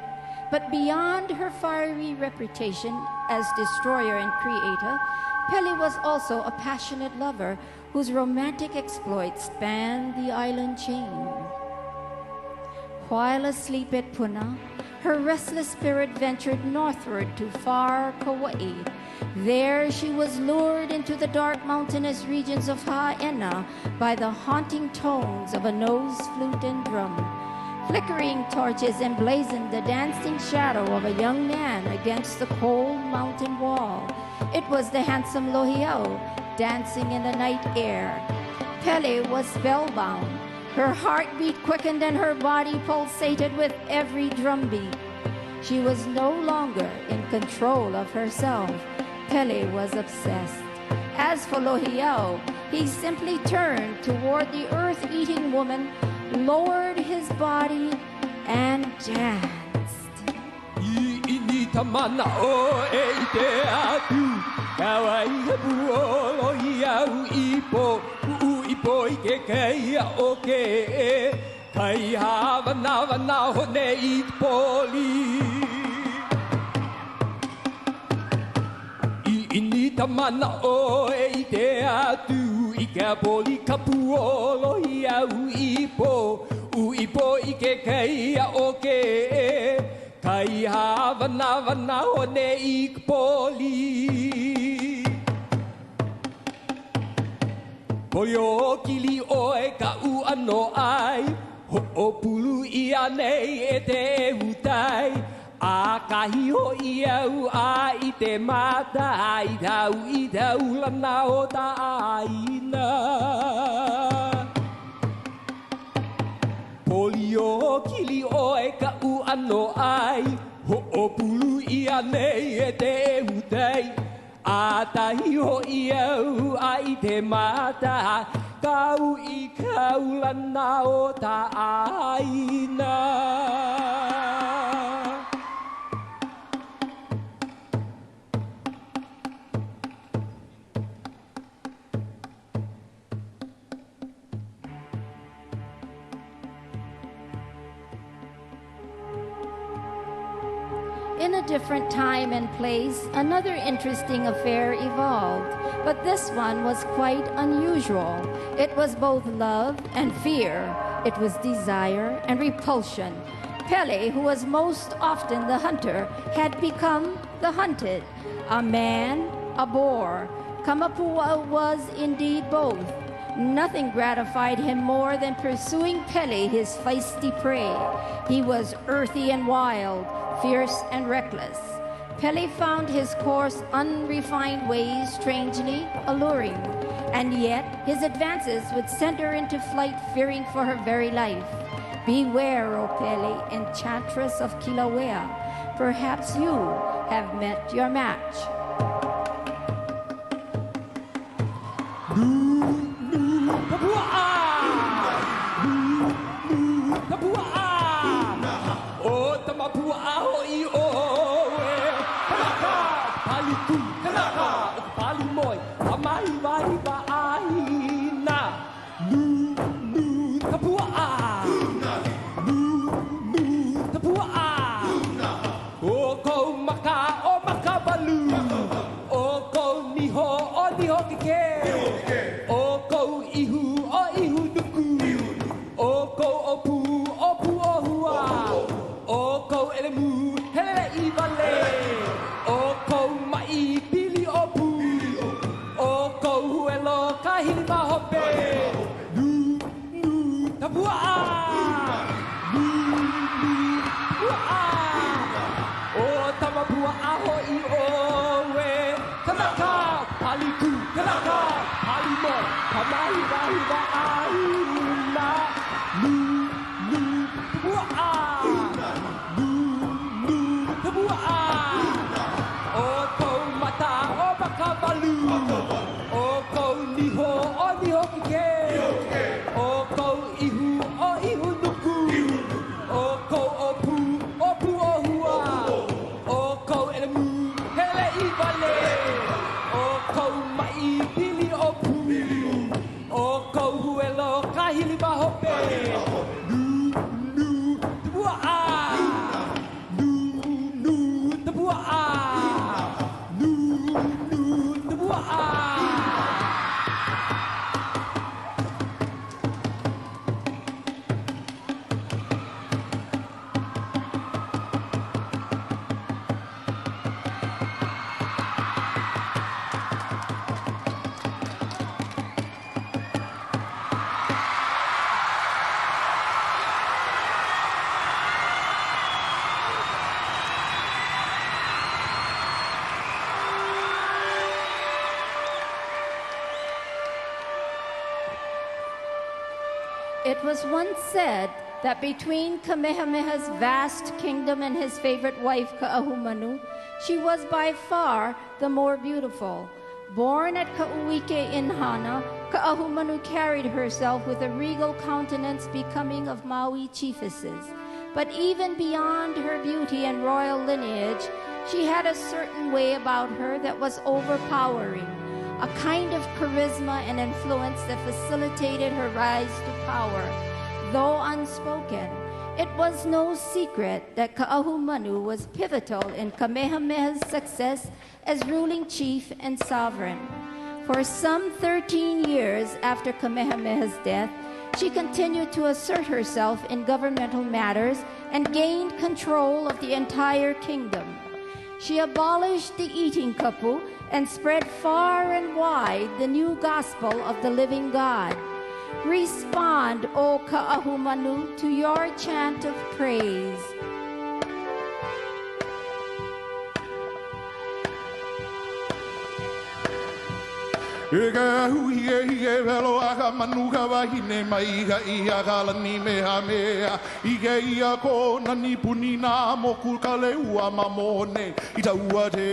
But beyond her fiery reputation as destroyer and creator, Pele was also a passionate lover whose romantic exploits spanned the island chain. While asleep at Puna, her restless spirit ventured northward to far Kauai. There she was lured into the dark mountainous regions of Ha'ena by the haunting tones of a nose flute and drum. Flickering torches emblazoned the dancing shadow of a young man against the cold mountain wall. It was the handsome Lohiau dancing in the night air. Pele was spellbound. Her heartbeat quickened and her body pulsated with every drumbeat. She was no longer in control of herself. Pele was obsessed. As for Lohiau, he simply turned toward the earth-eating woman, lowered his body, and danced. Tamana o e te atu I ka poli kapu o lohi au ipo I ke kaia o ke kai havana vana hone I poli Poli o kili o e ka u ano ai Ho o pulu I anei e te hutai A kahi ho I au a I te mata I tau lana o ta aina Poli o kili o e ka u ano ai Ho o pulu I anei e te hutai A tahi ho I au a I te mata Kau I kau lana o ta aina in a different time and place, another interesting affair evolved, but this one was quite unusual. It was both love and fear. It was desire and repulsion. Pele, who was most often the hunter, had become the hunted. A man, a boar. Kamapua was indeed both. Nothing gratified him more than pursuing Pele, his feisty prey. He was earthy and wild, fierce and reckless. Pele found his coarse, unrefined ways strangely alluring, and yet his advances would send her into flight, fearing for her very life. Beware, O Pele, enchantress of Kilauea. Perhaps you have met your match. It was once said that between Kamehameha's vast kingdom and his favorite wife, Ka'ahumanu, she was by far the more beautiful. Born at Kauike in Hana, Ka'ahumanu carried herself with a regal countenance becoming of Maui chiefesses. But even beyond her beauty and royal lineage, she had a certain way about her that was overpowering. A kind of charisma and influence that facilitated her rise to power. Though unspoken, it was no secret that Ka'ahumanu was pivotal in Kamehameha's success as ruling chief and sovereign. For some 13 years after Kamehameha's death, she continued to assert herself in governmental matters and gained control of the entire kingdom. She abolished the eating kapu and spread far and wide the new gospel of the living God. Respond, O Ka'ahumanu, to your chant of praise. Ega hui e velo aga manuga wahine mai ga ia galani meha mea Ige ia ko nani puni na moku kale ua mamone ita ua te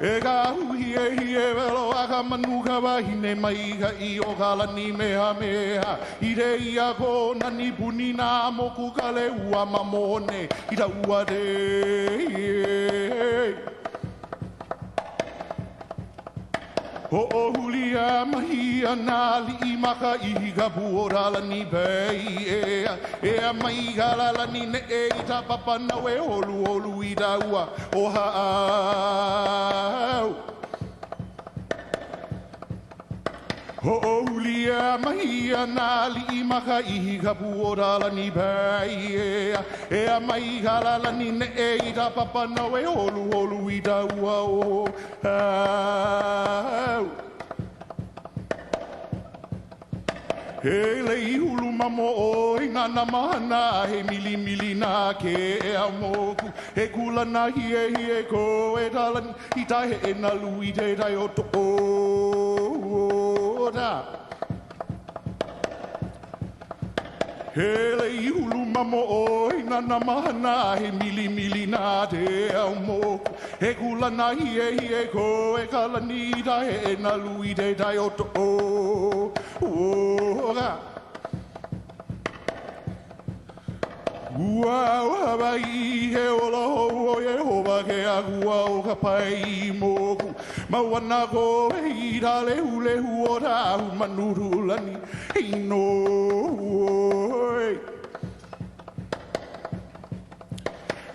Ega hui e velo aga manuga wahine mai ga i o galani meha mea Ide ia ko nani puni na moku kale ua mamone ita ua te Ho hulia mahia na li maka I ka puora la ni bei e mai gala la ni ne e ta papa na we holu I da ua o ha Ho hulia mahia na li maka I ka puora la ni bei e mai gala la ni ne e ta papa na we holu I da ua o He lei hulu mamo o ngana mahana he mili na ke e amoku he kula na hie ko e talan I tahe e na lui te tai o to o da He lei hulu mamo o ngana mahana he mili na te amoku he kula na hie ko e kala ni tahe e na lui te tai o to Ua Hawaii he ola ho e hova ke agua o ka pai moku Mawana ko e ira lehu o rahu manuru lani Hei no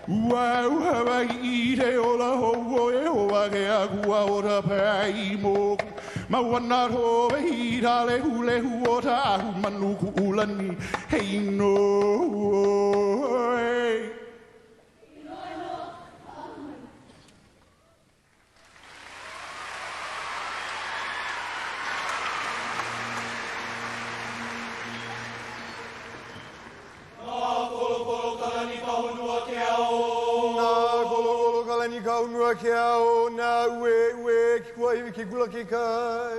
Ua Hawaii he ola ho e hova ke agua o ka pai moku Mawana ho e ira lehu o rahu manuku ulani Hei no Kaunua ke ao na ue ki kua iwi ki kula ki kai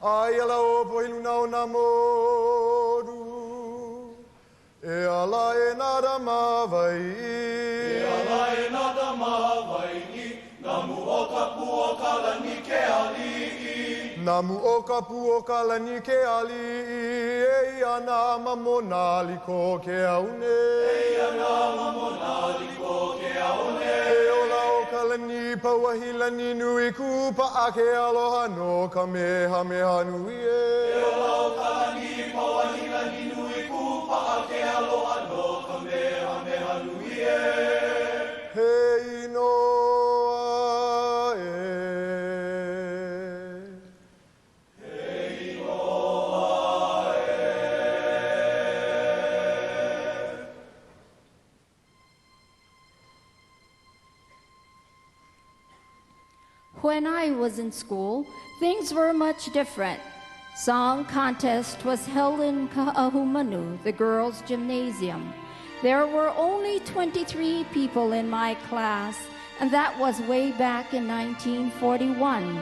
ai ala o pohilu nao na moru e ala e nada mawai namu o ka pu o ka lani ke ali namu o ka pu o ka lani ke ali e ana mamo nali ko ke aune e ana mamo nali ko ke aune Kalani pawahilani nui kupa ake aloha no Kamehameha nui e olau kalani pawahilani nui kupa ake aloha no Kamehameha nui e Hei noa e Hei noa e When I was in school, things were much different. Song contest was held in Ka'ahumanu, the girls' gymnasium. There were only 23 people in my class, and that was way back in 1941.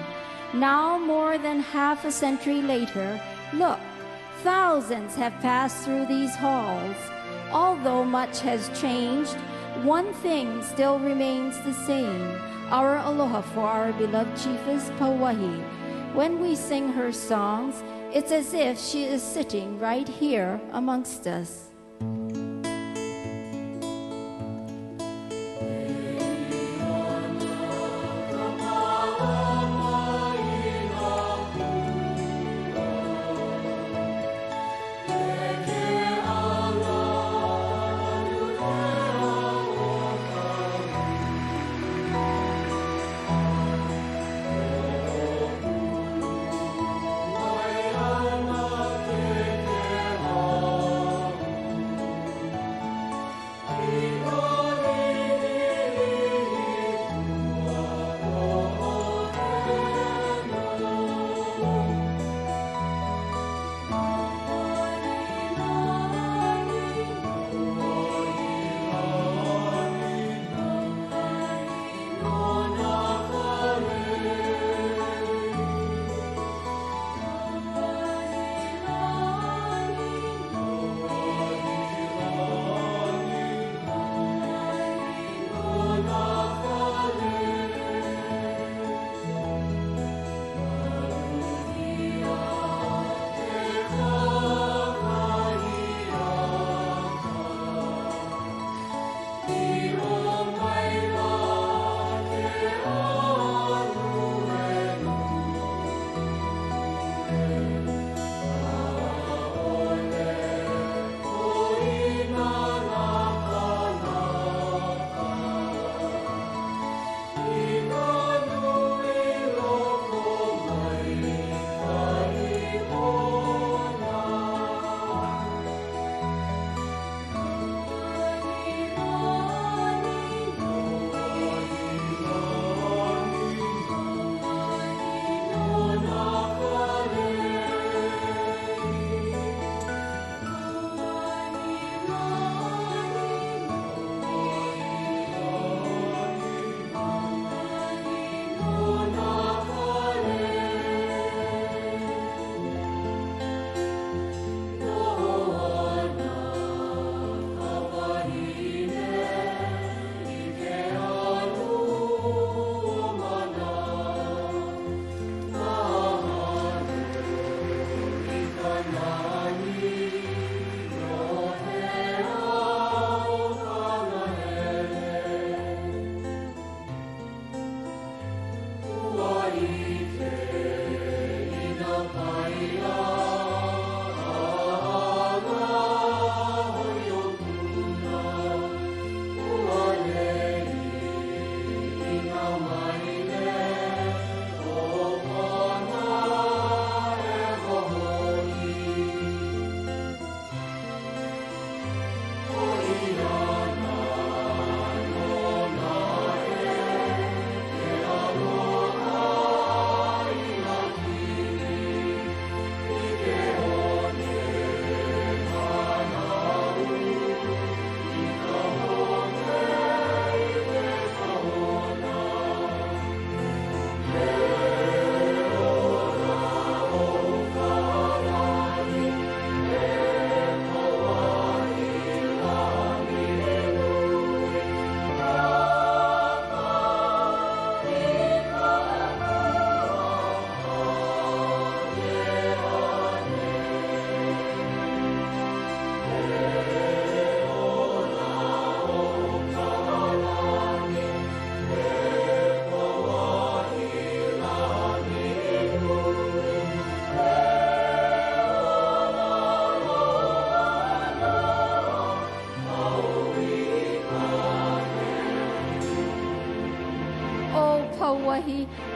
Now, more than half a century later, look, thousands have passed through these halls. Although much has changed, one thing still remains the same. Our aloha for our beloved chiefess Pauahi. When we sing her songs, it's as if she is sitting right here amongst us.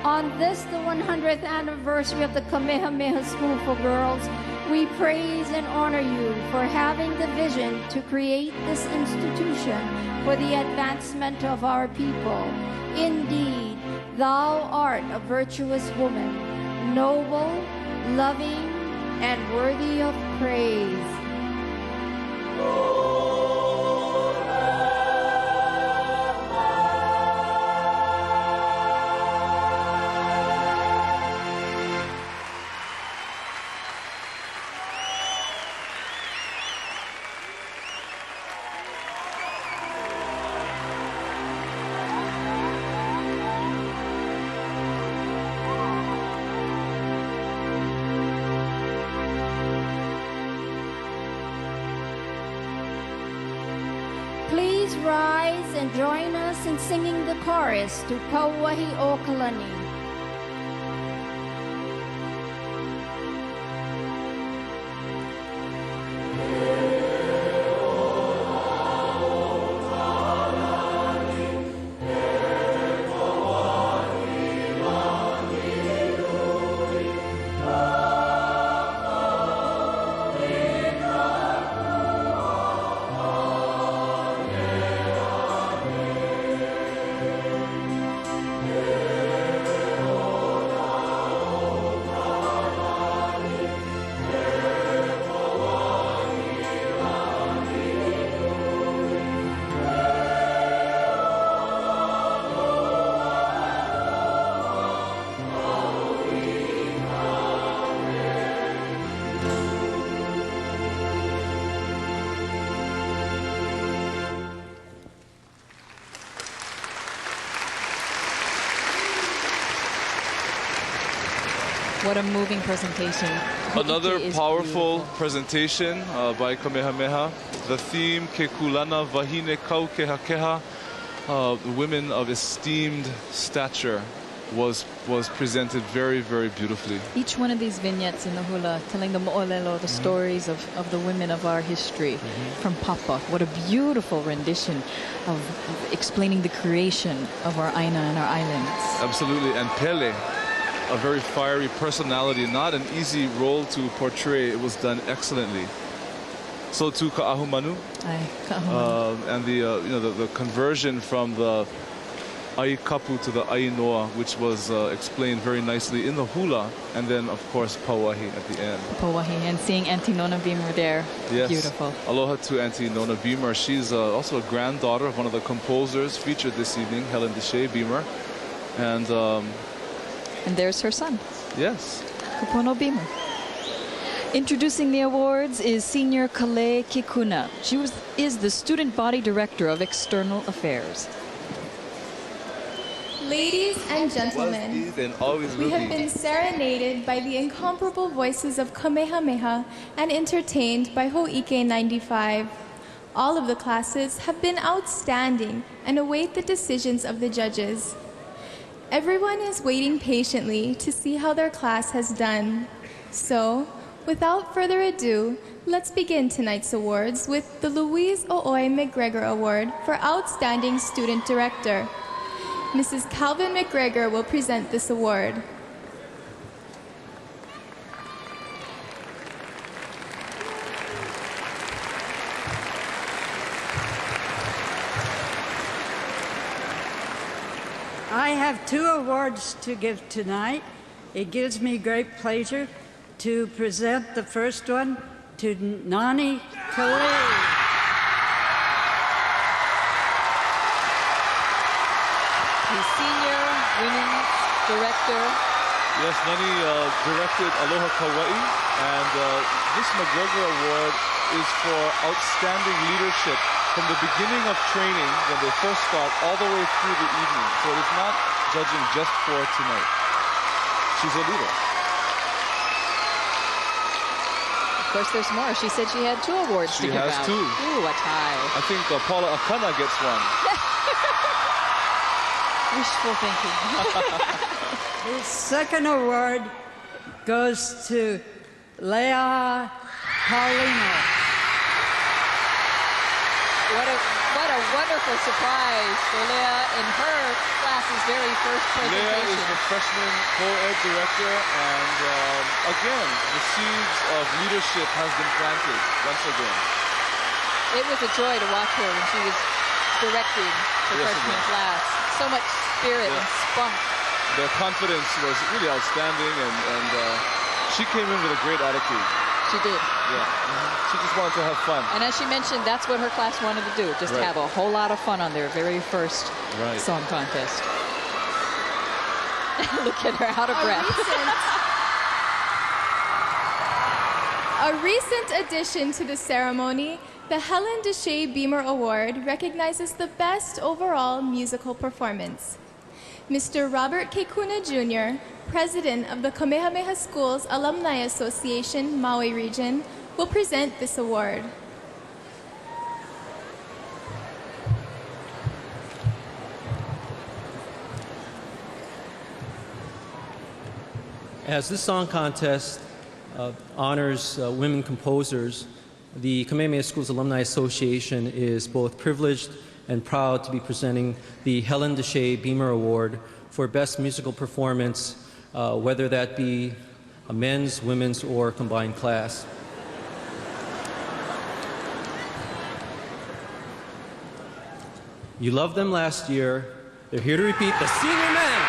On this, the 100th anniversary of the Kamehameha School for Girls, we praise and honor you for having the vision to create this institution for the advancement of our people. Indeed, thou art a virtuous woman, noble, loving, and worthy of praise. Please rise and join us in singing the chorus to Kauwahi o Kalani. What a moving presentation. Another It is powerful beautiful. presentation by Kamehameha. The theme, Ke Kulana Wahine Kau Keha Keha, women of esteemed stature, was presented very, very beautifully. Each one of these vignettes in the hula telling the Olelo, the stories of the women of our history from Papa. What a beautiful rendition of explaining the creation of our Aina and our islands. Absolutely. And Pele, a very fiery personality, not an easy role to portray. It was done excellently. So too Ka'ahumanu, and the conversion from the Ai Kapu to the Ai Noa, which was explained very nicely in the hula, and then of course Pauahi at the end. Pauahi, and seeing Auntie Nona Beamer there, Yes. beautiful. Aloha to Auntie Nona Beamer. She's also a granddaughter of one of the composers featured this evening, Helen Shay Beamer, and there's her son. Yes. Kupono Beamer. Introducing the awards is Senior Kale Kikuna. She is the Student Body Director of External Affairs. Ladies and gentlemen, we have been serenaded by the incomparable voices of Kamehameha and entertained by Ho'ike 95. All of the classes have been outstanding and await the decisions of the judges. Everyone is waiting patiently to see how their class has done. So, without further ado, let's begin tonight's awards with the Louise O'Oy McGregor Award for Outstanding Student Director. Mrs. Calvin McGregor will present this award. I have two awards to give tonight. It gives me great pleasure to present the first one to Nani Khalil. The Senior Women's Director. Yes, Nani directed Aloha Kauai, and this McGregor Award is for outstanding leadership from the beginning of training, when they first start, all the way through the evening. So it is not judging just for tonight. She's a leader. Of course, there's more. She said she had two awards to give out. She has two. Ooh, a tie. I think Paula Akana gets one. Wishful thinking. The second award goes to Leah Paulino. What a wonderful surprise for Leah in her class class's very first presentation. Leah is the freshman co-ed director, and again, the seeds of leadership has been planted once again. It was a joy to watch her when she was directing the freshman class. So much spirit and spunk. Their confidence was really outstanding, and she came in with a great attitude. She did. Yeah. She just wanted to have fun. And as she mentioned, that's what her class wanted to do, just have a whole lot of fun on their very first song contest. Look at her, out of breath. A recent addition to the ceremony, the Helen Shay Beamer Award recognizes the best overall musical performance. Mr. Robert K. Kuna Jr., President of the Kamehameha Schools Alumni Association, Maui Region, will present this award. As this song contest honors women composers, the Kamehameha Schools Alumni Association is both privileged and proud to be presenting the Helen Shay Beamer Award for Best Musical Performance, whether that be a men's, women's, or combined class. You loved them last year. They're here to repeat the senior men.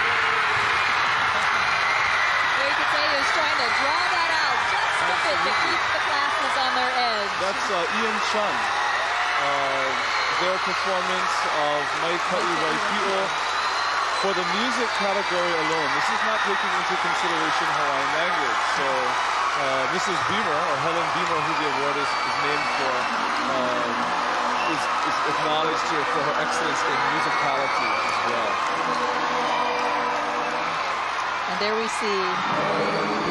There you can say he was trying to draw that out just a bit to keep the classes on their edge. That's Ian Chun. Their performance of Mai Ka'i Waipio for the music category alone. This is not taking into consideration Hawaiian language. So Mrs. Beamer, or Helen Beamer, who the award is named for, is acknowledged here for her excellence in musicality as well. And there we see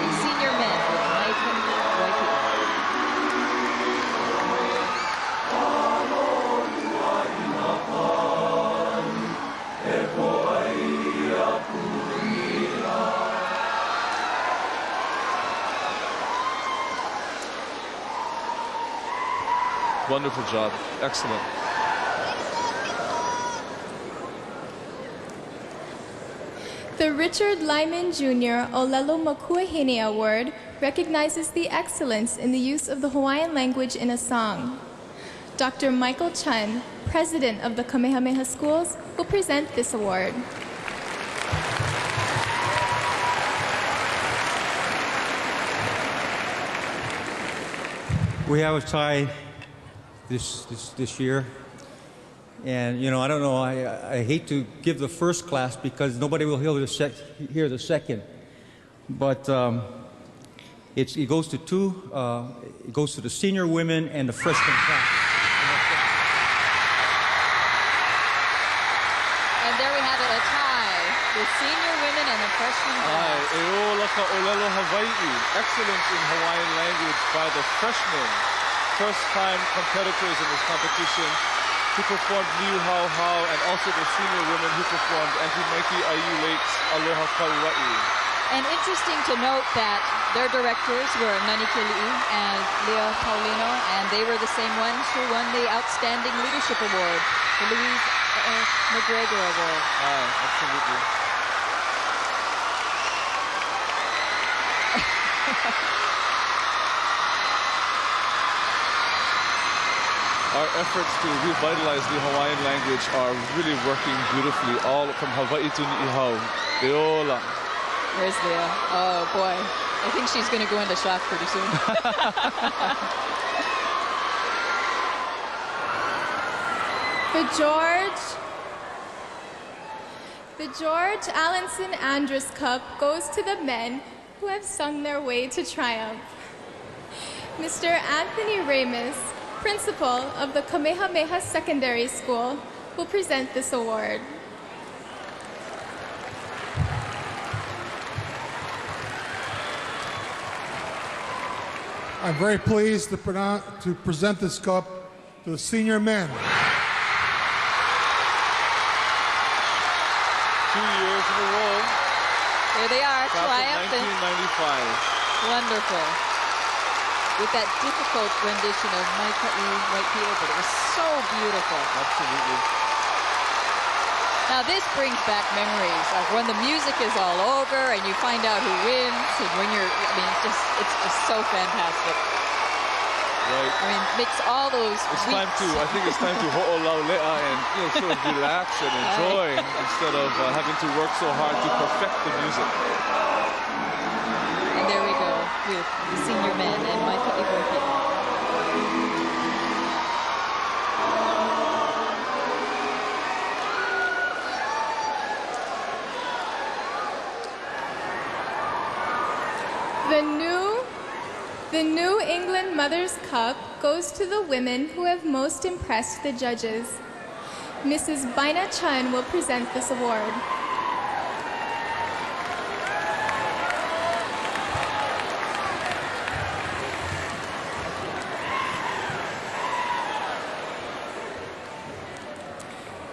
the senior men with Mai Ka'i Waipio. Wonderful job. Excellent. The Richard Lyman Jr. Olelo Makuahine Award recognizes the excellence in the use of the Hawaiian language in a song. Dr. Michael Chun, President of the Kamehameha Schools, will present this award. We have a tie this year, and you know, I don't know, I hate to give the first class because nobody will hear the second, but it goes to it goes to the senior women and the freshman class. And there we have it, a tie, the senior women and the freshman class. Eola ka Olelo Hawaii, excellence in Hawaiian language by the freshmen. First-time competitors in this competition who performed Liu Hau Hau, and also the senior women who performed Antimaiki Aiu Late's Aloha Kauai. And interesting to note that their directors were Nani Kili'i and Leah Paulino, and they were the same ones who won the Outstanding Leadership Award, the Louise McGregor Award. Absolutely. Our efforts to revitalize the Hawaiian language are really working beautifully, all from Hawaii to Ni'ihau. Eola. There's Leah. Oh, boy. I think she's going to go into shock pretty soon. The George Allenson Andrus Cup goes to the men who have sung their way to triumph. Mr. Anthony Ramus, Principal of the Kamehameha Secondary School, will present this award. I'm very pleased to present this cup to the senior men. 2 years in a row. Here they are, Back triumphant. in 1995. Wonderful. With that difficult rendition of Mai Ka'i Waipio, but it was so beautiful. Absolutely. Now this brings back memories of when the music is all over and you find out who wins, and when you're, I mean, it's just so fantastic. Right. I mean, mix all those. I think it's time to ho'olaule'a and sort of relax and enjoy instead of having to work so hard to perfect the music. And there we go with the senior men and my ka'ivoki. The New England Mother's Cup goes to the women who have most impressed the judges. Mrs. Baina Chun will present this award.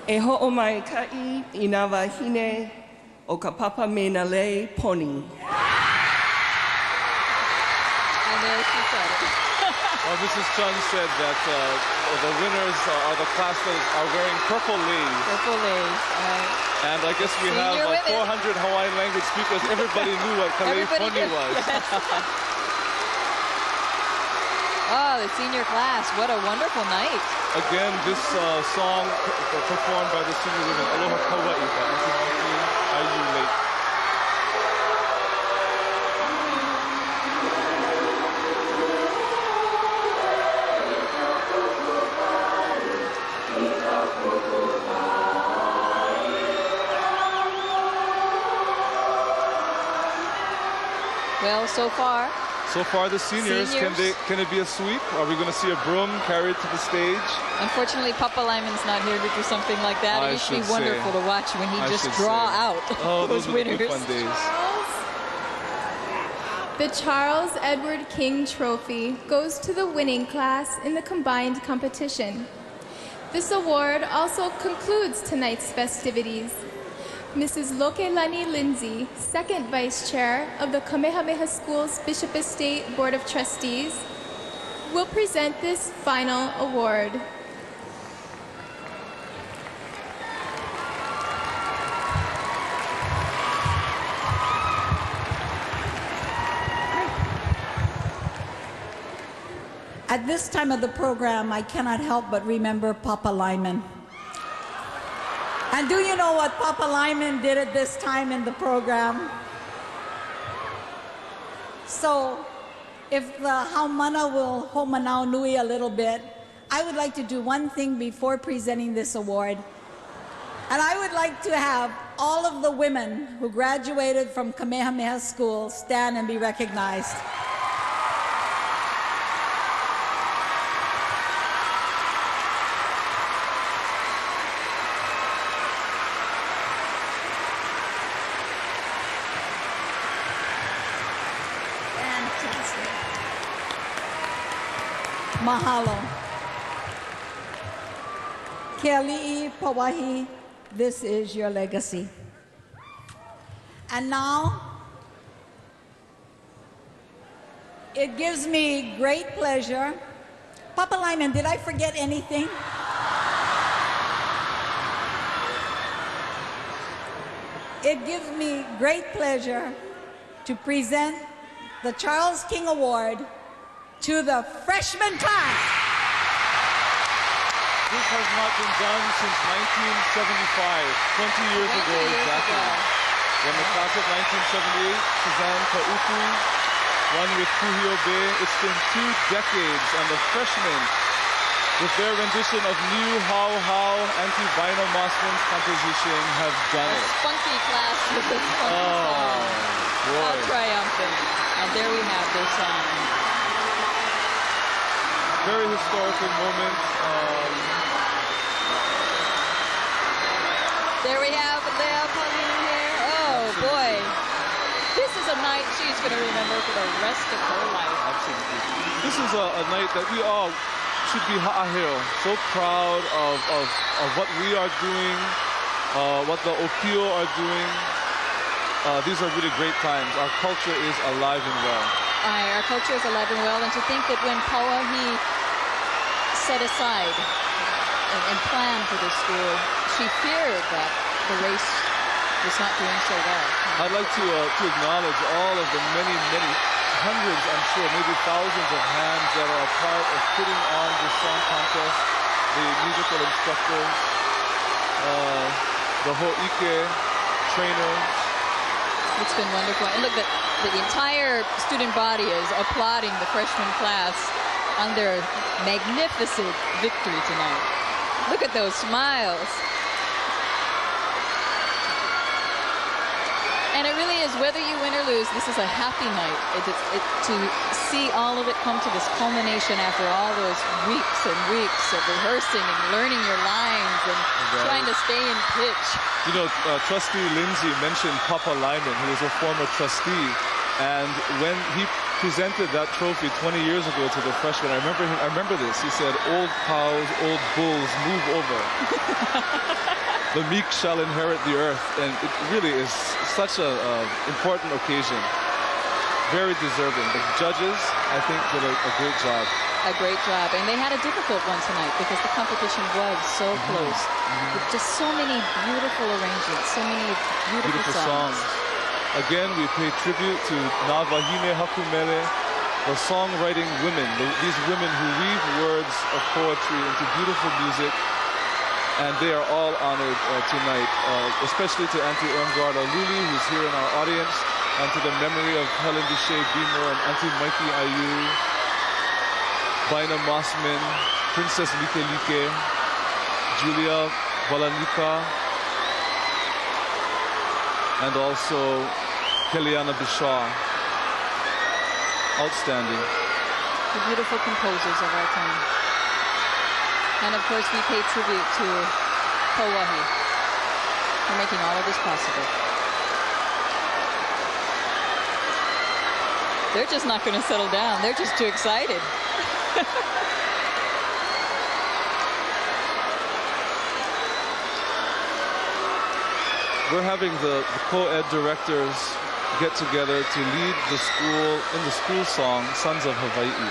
E ho'omaikai I nā wahine o ka papa me nā lei poni. Well, Mrs. Chun said that the winners are the class that are wearing purple leis. Purple leis. And I guess we have 400 Hawaiian language speakers. Everybody knew what kalei poni was. Oh, the senior class. What a wonderful night. Again, this song performed by the senior women, Aloha Kauai, by Are You Late? Well, so far the seniors. Can it be a sweep? Are we going to see a broom carried to the stage? Unfortunately, Papa Lyman's not here to do something like that. It should be wonderful to watch when he just draw out those winners. Fun days. The Charles Edward King Trophy goes to the winning class in the combined competition. This award also concludes tonight's festivities. Mrs. Lokelani Lindsay, second vice chair of the Kamehameha School's Bishop Estate Board of Trustees, will present this final award. At this time of the program, I cannot help but remember Papa Lyman. And do you know what Papa Lyman did at this time in the program? So, if the haumana will homanau nui a little bit, I would like to do one thing before presenting this award. And I would like to have all of the women who graduated from Kamehameha School stand and be recognized. Mahalo. Keali'i Pawahi, this is your legacy. And now, it gives me great pleasure. Papa Lyman, did I forget anything? It gives me great pleasure to present the Charles King Award to the freshman class. This has not been done since 1975, 20 years ago exactly. When the class of 1978, Suzanne Kaukui won with Kuhio Bay. It's been 2 decades, and the freshmen, with their rendition of New How How anti-Baina Mossman's composition, have done it. Spunky class with the spunky song. Boy. How triumphant. And there we have their song. Very historical moment. There we have Lea Pauline here. Oh boy. This is a night she's going to remember for the rest of her life. Absolutely. This is a night that we all should be ha'aheo. So proud of what we are doing, what the Opio are doing. These are really great times. Our culture is alive and well. Our culture is alive and well, and to think that when Paua, he set aside and planned for this school, she feared that the race was not doing so well. I'd like to acknowledge all of the many, many hundreds, I'm sure, maybe thousands of hands that are a part of putting on this song contest. The musical instructors, the Ho'ike trainers. It's been wonderful. And look, the entire student body is applauding the freshman class on their magnificent victory tonight. Look at those smiles. And it really is, whether you win or lose, this is a happy night. To see all of it come to this culmination after all those weeks and weeks of rehearsing and learning your lines and trying to stay in pitch. You know, Trustee Lindsay mentioned Papa Lyman, who was a former trustee. And when he presented that trophy 20 years ago to the freshmen, I remember this. He said, "Old cows, old bulls, move over. The meek shall inherit the earth." And it really is such an important occasion. Very deserving. The judges, I think, did a great job. A great job. And they had a difficult one tonight because the competition was so close. With just so many beautiful arrangements, so many beautiful songs. Again, we pay tribute to Navahine Hakumele, the songwriting women, these women who weave words of poetry into beautiful music. And they are all honored tonight, especially to Auntie Irmgard Aluli, who's here in our audience, and to the memory of Helen Shay Beamer and Auntie Mikey Ayu, Baina Mossman, Princess Like Like, Julia Balanika, and also Keliana Bishaw. Outstanding. The beautiful composers of our time. And of course, we pay tribute to Kauahi for making all of this possible. They're just not going to settle down. They're just too excited. We're having the co-ed directors get together to lead the school in the school song, Sons of Hawaii.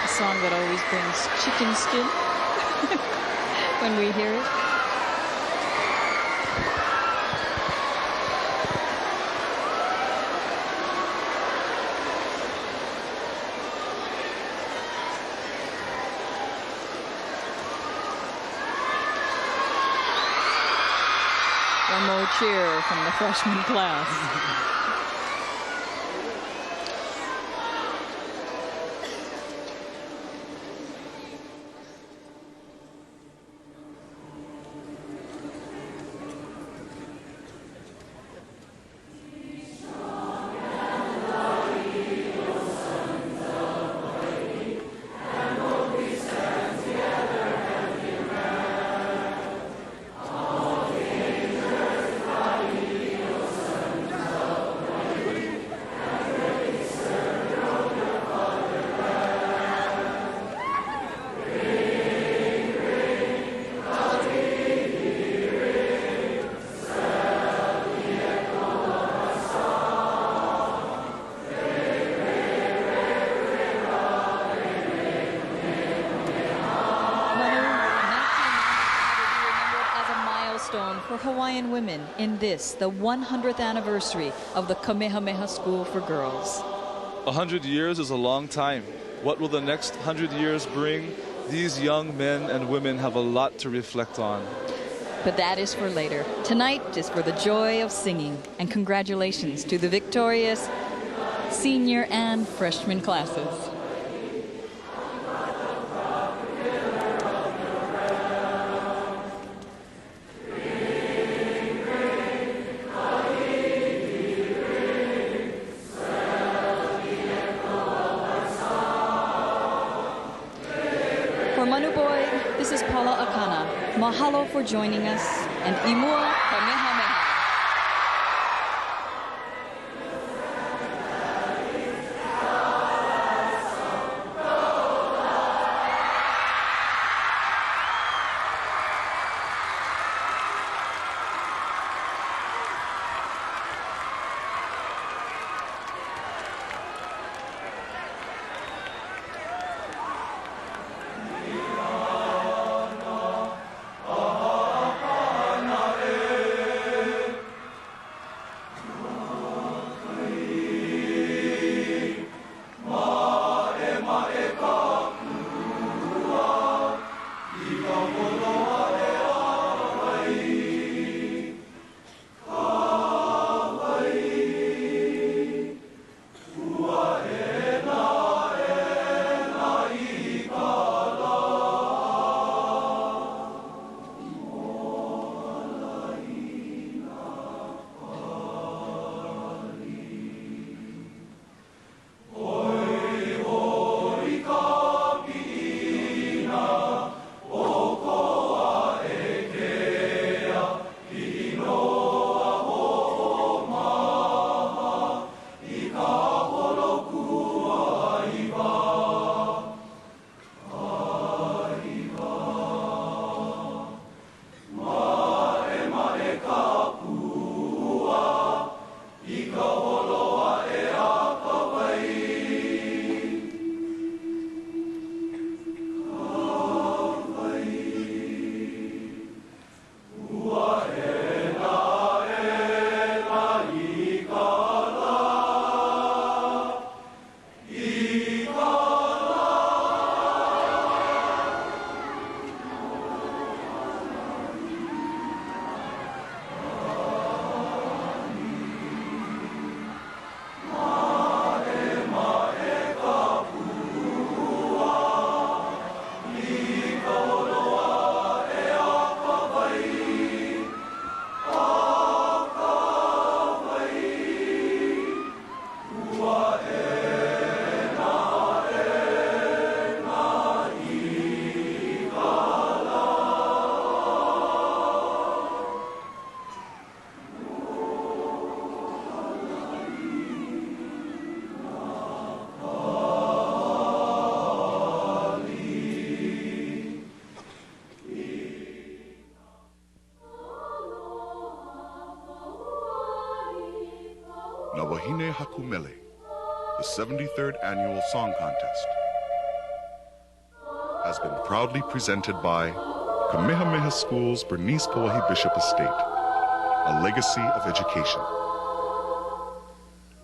A song that always brings chicken skin when we hear it. One more cheer from the freshman class. For Hawaiian women in this, the 100th anniversary of the Kamehameha School for Girls. 100 years is a long time. What will the next 100 years bring? These young men and women have a lot to reflect on. But that is for later. Tonight is for the joy of singing. And congratulations to the victorious senior and freshman classes. Mahalo for joining us, and Imua Kamehameha. Wahine Hakumele, the 73rd Annual Song Contest, has been proudly presented by Kamehameha School's Bernice Kauahi Bishop Estate, a legacy of education.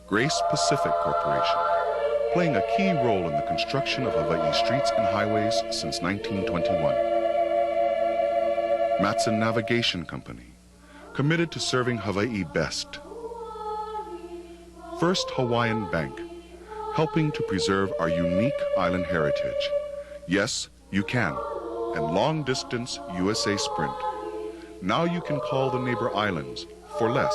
Grace Pacific Corporation, playing a key role in the construction of Hawaii streets and highways since 1921. Matson Navigation Company, committed to serving Hawaii best. First Hawaiian Bank, helping to preserve our unique island heritage. Yes, you can. And Long Distance USA Sprint. Now you can call the neighbor islands for less